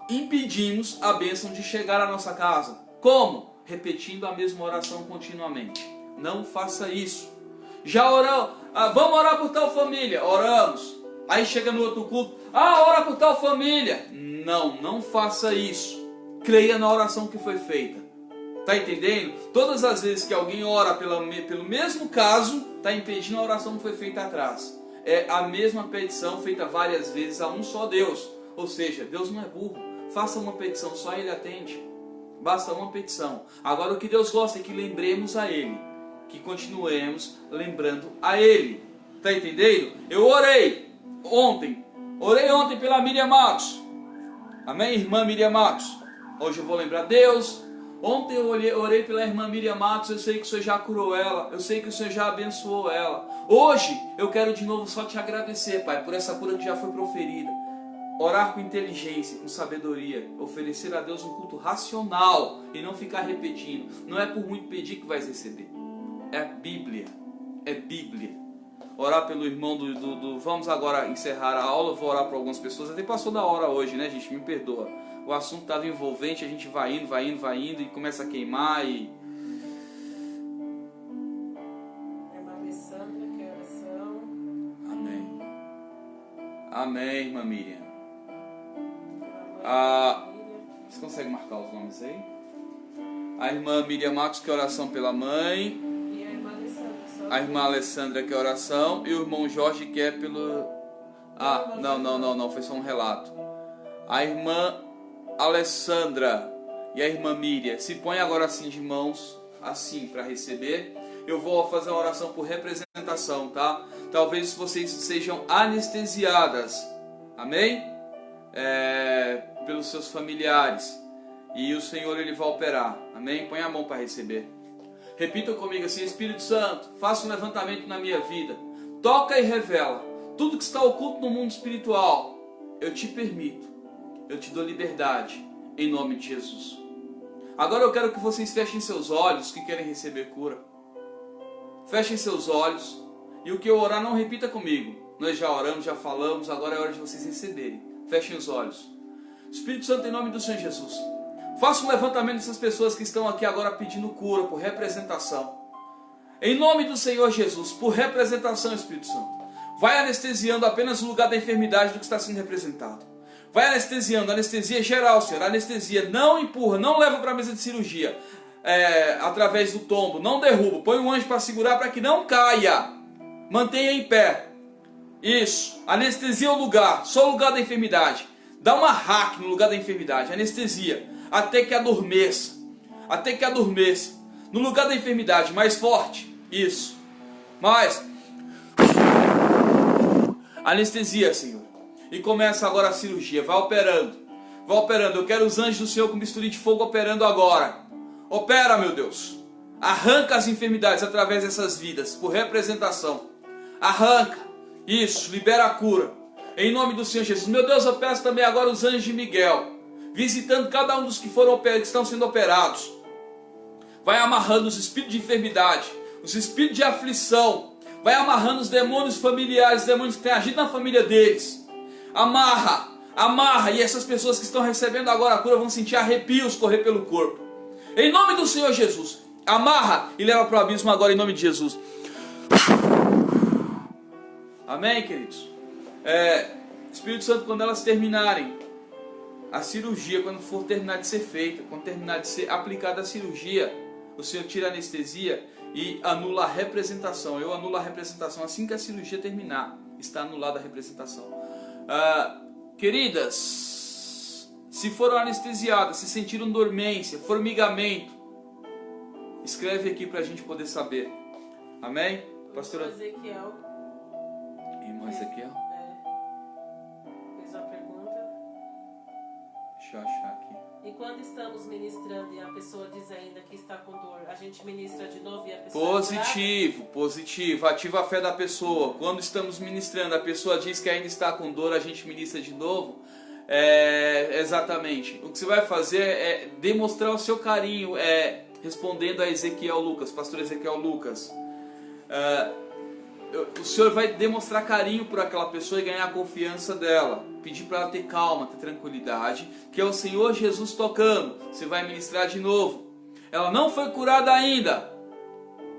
impedimos a bênção de chegar à nossa casa. Como? Repetindo a mesma oração continuamente. Não faça isso. Já orou? Vamos orar por tal família. Oramos. Aí chega no outro culto: ora por tal família. Não faça isso. Creia na oração que foi feita. Está entendendo? Todas as vezes que alguém ora pelo mesmo caso, está impedindo a oração que foi feita atrás. É a mesma petição feita várias vezes a um só Deus. Ou seja, Deus não é burro. Faça uma petição, só Ele atende. Basta uma petição. Agora o que Deus gosta é que lembremos a Ele. Que continuemos lembrando a Ele. Está entendendo? Eu orei ontem pela Miriam Matos. Amém, irmã Miriam Matos? Hoje eu vou lembrar Deus. Ontem eu orei pela irmã Miriam Matos, eu sei que o Senhor já curou ela, eu sei que o Senhor já abençoou ela. Hoje eu quero de novo só te agradecer, Pai, por essa cura que já foi proferida. Orar com inteligência, com sabedoria, oferecer a Deus um culto racional e não ficar repetindo. Não é por muito pedir que vais receber. É Bíblia, é Bíblia. Orar pelo irmão Vamos agora encerrar a aula, eu vou orar para algumas pessoas. Até passou da hora hoje, né, gente? Me perdoa. O assunto estava envolvente, a gente vai indo e começa a queimar e... Irmã Alessandra, que é oração. Amém. Amém, irmã Miriam. Você consegue marcar os nomes aí? A irmã Miriam Matos, que é oração pela mãe. E a irmã Alessandra. A irmã Alessandra, que é oração. E o irmão Jorge, que é pelo... Não, foi só um relato. A irmã Alessandra e a irmã Miriam se põem agora assim de mãos, assim, para receber. Eu vou fazer uma oração por representação, tá? Talvez vocês sejam anestesiadas, amém? Pelos seus familiares. E o Senhor, Ele vai operar, amém? Põe a mão para receber. Repita comigo assim: Espírito Santo, faça um levantamento na minha vida. Toca e revela tudo que está oculto no mundo espiritual. Eu te permito. Eu te dou liberdade, em nome de Jesus. Agora eu quero que vocês fechem seus olhos, que querem receber cura. Fechem seus olhos. E o que eu orar, não repita comigo. Nós já oramos, já falamos, agora é hora de vocês receberem. Fechem os olhos. Espírito Santo, em nome do Senhor Jesus, faça um levantamento dessas pessoas que estão aqui agora pedindo cura, por representação. Em nome do Senhor Jesus, por representação, Espírito Santo. Vai anestesiando apenas o lugar da enfermidade do que está sendo representado. Vai anestesiando, anestesia geral, Senhor, anestesia, não empurra, não leva para a mesa de cirurgia, através do tombo, não derruba, põe um anjo para segurar para que não caia, mantenha em pé, isso, anestesia o lugar, só o lugar da enfermidade, dá uma hack no lugar da enfermidade, anestesia, até que adormeça, no lugar da enfermidade, mais forte, isso, mais, anestesia, Senhor. E começa agora a cirurgia. Vai operando. Eu quero os anjos do Senhor com bisturi de fogo operando agora. Opera, meu Deus. Arranca as enfermidades através dessas vidas, por representação. Arranca. Isso, libera a cura. Em nome do Senhor Jesus. Meu Deus, eu peço também agora os anjos de Miguel, visitando cada um dos que estão sendo operados. Vai amarrando os espíritos de enfermidade, os espíritos de aflição. Vai amarrando os demônios familiares, os demônios que têm agido na família deles. Amarra, e essas pessoas que estão recebendo agora a cura vão sentir arrepios correr pelo corpo. Em nome do Senhor Jesus, amarra e leva para o abismo agora em nome de Jesus. Amém, queridos? Espírito Santo, quando elas terminarem a cirurgia, quando for terminar de ser feita, quando terminar de ser aplicada a cirurgia, o Senhor tira a anestesia e anula a representação. Eu anulo a representação assim que a cirurgia terminar. Está anulada a representação. Queridas, se foram anestesiadas, se sentiram dormência, formigamento, escreve aqui para a gente poder saber. Amém? Pastora Ezequiel. Irmã Ezequiel? Fez uma pergunta. Deixa eu achar aqui. E quando estamos ministrando e a pessoa diz ainda que está com dor, a gente ministra de novo e a pessoa... Positivo. Ativa a fé da pessoa. Quando estamos ministrando, a pessoa diz que ainda está com dor, a gente ministra de novo. Exatamente. O que você vai fazer é demonstrar o seu carinho, respondendo a Ezequiel Lucas, pastor Ezequiel Lucas. O Senhor vai demonstrar carinho por aquela pessoa e ganhar a confiança dela. Pedir para ela ter calma, ter tranquilidade, que é o Senhor Jesus tocando. Você vai ministrar de novo. Ela não foi curada ainda.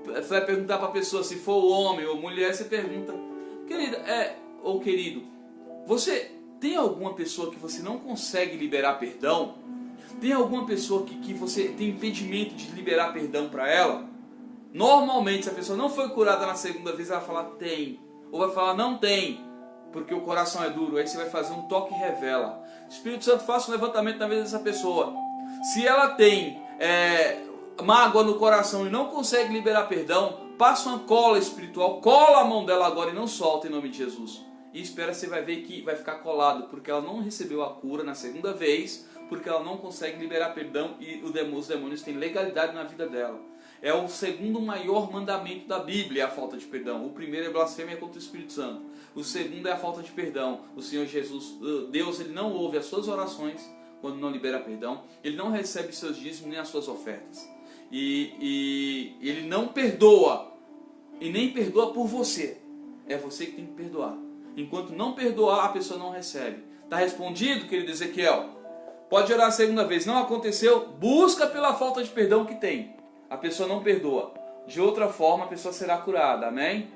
Você vai perguntar para a pessoa, se for homem ou mulher, você pergunta: querida, ou querido, você tem alguma pessoa que você não consegue liberar perdão? Tem alguma pessoa que você tem impedimento de liberar perdão para ela? Normalmente, se a pessoa não foi curada na segunda vez, ela vai falar tem. Ou vai falar não tem, porque o coração é duro. Aí você vai fazer um toque e revela. Espírito Santo, faça um levantamento na vida dessa pessoa. Se ela tem mágoa no coração e não consegue liberar perdão, passa uma cola espiritual, cola a mão dela agora e não solta em nome de Jesus. E espera, você vai ver que vai ficar colado, porque ela não recebeu a cura na segunda vez, porque ela não consegue liberar perdão e os demônios têm legalidade na vida dela. É o segundo maior mandamento da Bíblia, a falta de perdão. O primeiro é blasfêmia contra o Espírito Santo. O segundo é a falta de perdão. O Senhor Jesus, Deus, ele não ouve as suas orações quando não libera perdão. Ele não recebe seus dízimos nem as suas ofertas. E ele não perdoa. E nem perdoa por você. É você que tem que perdoar. Enquanto não perdoar, a pessoa não recebe. Está respondido, querido Ezequiel? Pode orar a segunda vez. Não aconteceu? Busca pela falta de perdão que tem. A pessoa não perdoa. De outra forma, a pessoa será curada. Amém?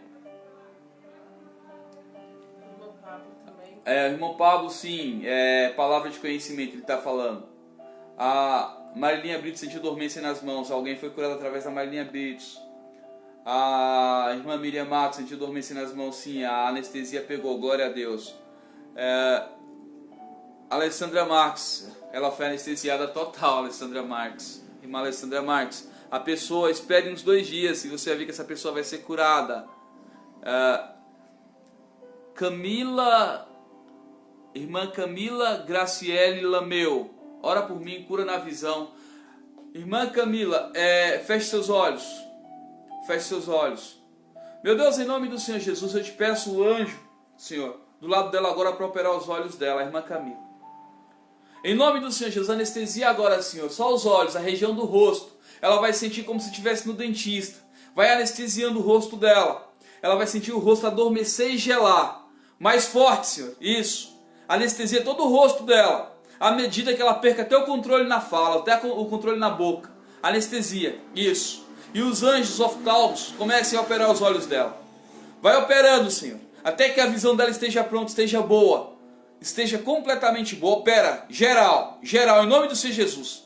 Irmão Pablo também. Irmão Pablo, sim. Palavra de conhecimento, ele está falando. A Marilinha Brito sentiu dormência nas mãos. Alguém foi curado através da Marilinha Brito. A irmã Miriam Matos sentiu dormência nas mãos, sim. A anestesia pegou, glória a Deus. Alessandra Marques, ela foi anestesiada total, Alessandra Marques. Irmã Alessandra Marques. A pessoa, espere uns 2 dias e você vai ver que essa pessoa vai ser curada. Irmã Camila Graciele Lameu, ora por mim, cura na visão. Irmã Camila, feche seus olhos. Feche seus olhos. Meu Deus, em nome do Senhor Jesus, eu te peço o anjo, Senhor, do lado dela agora para operar os olhos dela, a irmã Camila. Em nome do Senhor Jesus, anestesia agora, Senhor, só os olhos, a região do rosto. Ela vai sentir como se estivesse no dentista. Vai anestesiando o rosto dela. Ela vai sentir o rosto adormecer e gelar. Mais forte, Senhor. Isso. Anestesia todo o rosto dela. À medida que ela perca até o controle na fala, até o controle na boca. Anestesia. Isso. E os anjos oftalmos comecem a operar os olhos dela. Vai operando, Senhor. Até que a visão dela esteja pronta, esteja boa. Esteja completamente boa. Opera. Geral. Geral. Em nome do Senhor Jesus.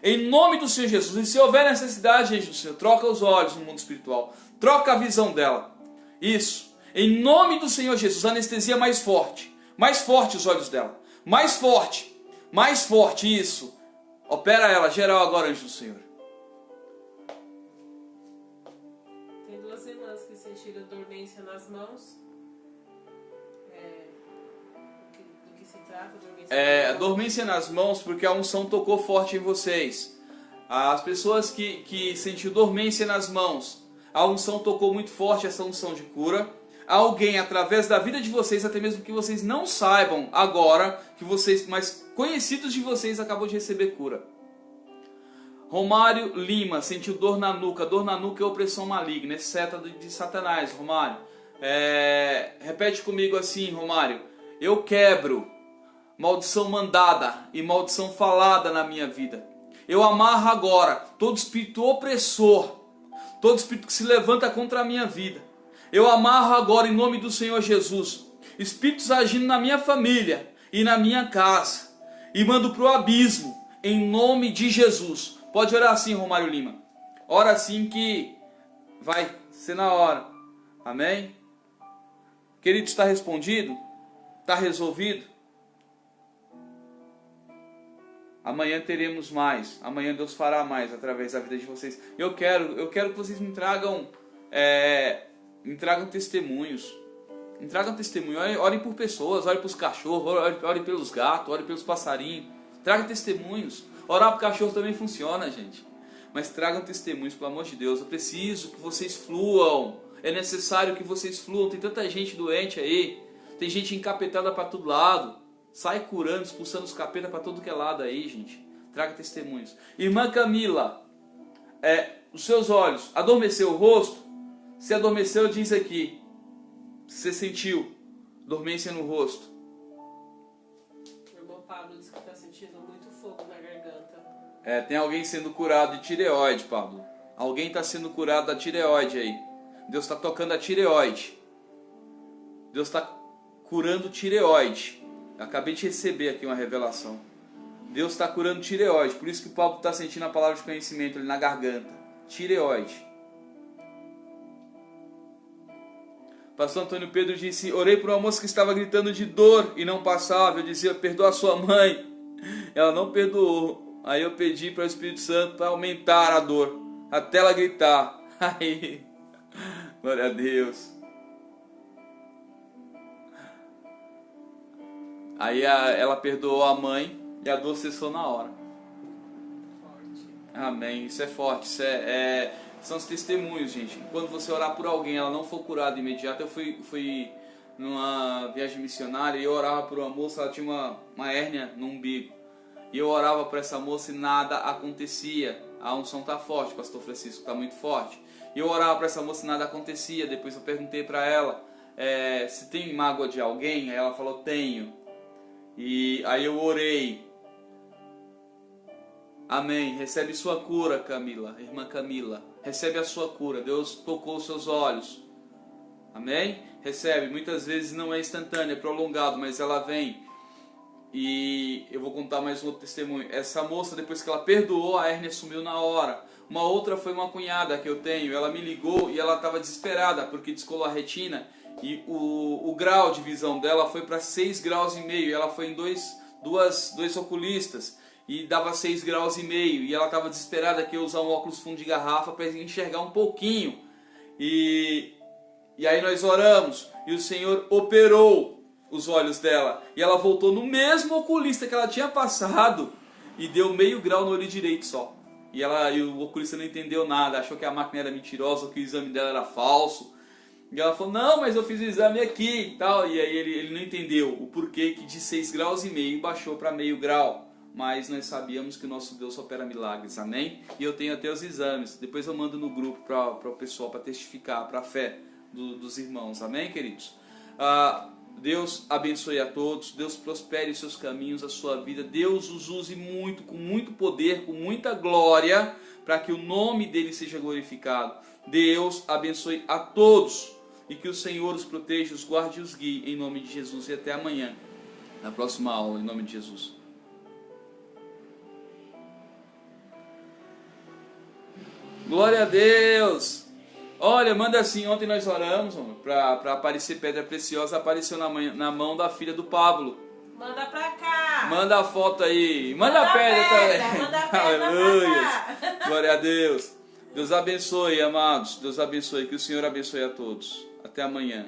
Em nome do Senhor Jesus. E se houver necessidade, gente do Senhor, troca os olhos no mundo espiritual. Troca a visão dela. Isso. Em nome do Senhor Jesus. Anestesia mais forte. Mais forte os olhos dela. Mais forte. Mais forte. Isso. Opera ela. Geral agora, anjo do Senhor. Tem 2 irmãs que sentiram dormência nas mãos. Do que se trata? Dormência nas mãos, porque a unção tocou forte em vocês. As pessoas que sentiram dormência nas mãos, a unção tocou muito forte, essa unção de cura. Alguém, através da vida de vocês, até mesmo que vocês não saibam agora, que vocês, mas conhecidos de vocês, acabou de receber cura. Romário Lima sentiu dor na nuca. Dor na nuca é opressão maligna, é seta de Satanás, Romário. Repete comigo assim, Romário. Eu quebro maldição mandada e maldição falada na minha vida. Eu amarro agora todo espírito opressor, todo espírito que se levanta contra a minha vida. Eu amarro agora em nome do Senhor Jesus espíritos agindo na minha família e na minha casa e mando para o abismo em nome de Jesus. Pode orar assim, Romário Lima. Ora assim que vai ser na hora. Amém? Querido, está respondido? Está resolvido? Amanhã teremos mais. Amanhã Deus fará mais através da vida de vocês. Eu quero que vocês me tragam testemunhos. Me tragam testemunho. Orem por pessoas, orem pelos cachorros, orem pelos gatos, orem pelos passarinhos. Tragam testemunhos. Orar para o cachorro também funciona, gente. Mas tragam testemunhos, pelo amor de Deus. Eu preciso que vocês fluam. É necessário que vocês fluam. Tem tanta gente doente aí. Tem gente encapetada para todo lado. Sai curando, expulsando os capetas para todo que é lado aí, gente. Traga testemunhos. Irmã Camila, os seus olhos, adormeceu o rosto? Se adormeceu, diz aqui. Você sentiu dormência no rosto? O irmão Pablo disse que está sentindo muito fogo na garganta. Tem alguém sendo curado de tireoide, Pablo. Alguém está sendo curado da tireoide aí. Deus está tocando a tireoide. Deus está curando tireoide. Acabei de receber aqui uma revelação. Deus está curando tireoide. Por isso que o Pablo está sentindo a palavra de conhecimento ali na garganta. Tireoide. Pastor Antônio Pedro disse: orei por uma moça que estava gritando de dor e não passava. Eu dizia: perdoa a sua mãe. Ela não perdoou. Aí eu pedi para o Espírito Santo para aumentar a dor, até ela gritar. Aí, glória a Deus. Aí ela perdoou a mãe E a dor cessou na hora. Forte. Amém. Isso é forte. Isso são os testemunhos, gente. Quando você orar por alguém, ela não for curada de imediato. Eu fui numa viagem missionária e eu orava por uma moça, ela tinha uma hérnia no umbigo. E eu orava por essa moça e nada acontecia. A unção está forte, pastor Francisco, está muito forte. E eu orava para essa moça e nada acontecia. Depois eu perguntei para ela se tem mágoa de alguém. Aí ela falou, tenho. E aí eu orei. Amém. Recebe sua cura, Camila, irmã Camila. Recebe a sua cura. Deus tocou os seus olhos. Amém? Recebe. Muitas vezes não é instantâneo, é prolongado, mas ela vem. E eu vou contar mais um outro testemunho. Essa moça, depois que ela perdoou, a hérnia sumiu na hora. Uma outra foi uma cunhada que eu tenho. Ela me ligou e ela estava desesperada porque descolou a retina. E o grau de visão dela foi para 6,5 graus. E ela foi em dois oculistas. E dava 6,5 graus. E ela estava desesperada que eu ia usar um óculos fundo de garrafa para enxergar um pouquinho. E aí nós oramos. E o Senhor operou os olhos dela, e ela voltou no mesmo oculista que ela tinha passado e deu 0,5 grau no olho direito só. E o oculista não entendeu nada, achou que a máquina era mentirosa, que o exame dela era falso. E ela falou, não, mas eu fiz o exame aqui e tal. E aí ele não entendeu o porquê que de 6,5 graus baixou para 0,5 grau. Mas nós sabíamos que o nosso Deus opera milagres, amém? E eu tenho até os exames, depois eu mando no grupo para o pessoal, para testificar, para a fé dos irmãos, amém, queridos? Deus abençoe a todos, Deus prospere os seus caminhos, a sua vida, Deus os use muito, com muito poder, com muita glória, para que o nome dele seja glorificado. Deus abençoe a todos e que o Senhor os proteja, os guarde e os guie, em nome de Jesus. E até amanhã, na próxima aula, em nome de Jesus. Glória a Deus! Olha, manda assim, ontem nós oramos para aparecer pedra preciosa, apareceu na mão da filha do Pablo. Manda pra cá. Manda a foto aí. Manda a pedra também. Manda a pedra. Aleluia. Glória a Deus. Deus abençoe, amados. Deus abençoe. Que o Senhor abençoe a todos. Até amanhã.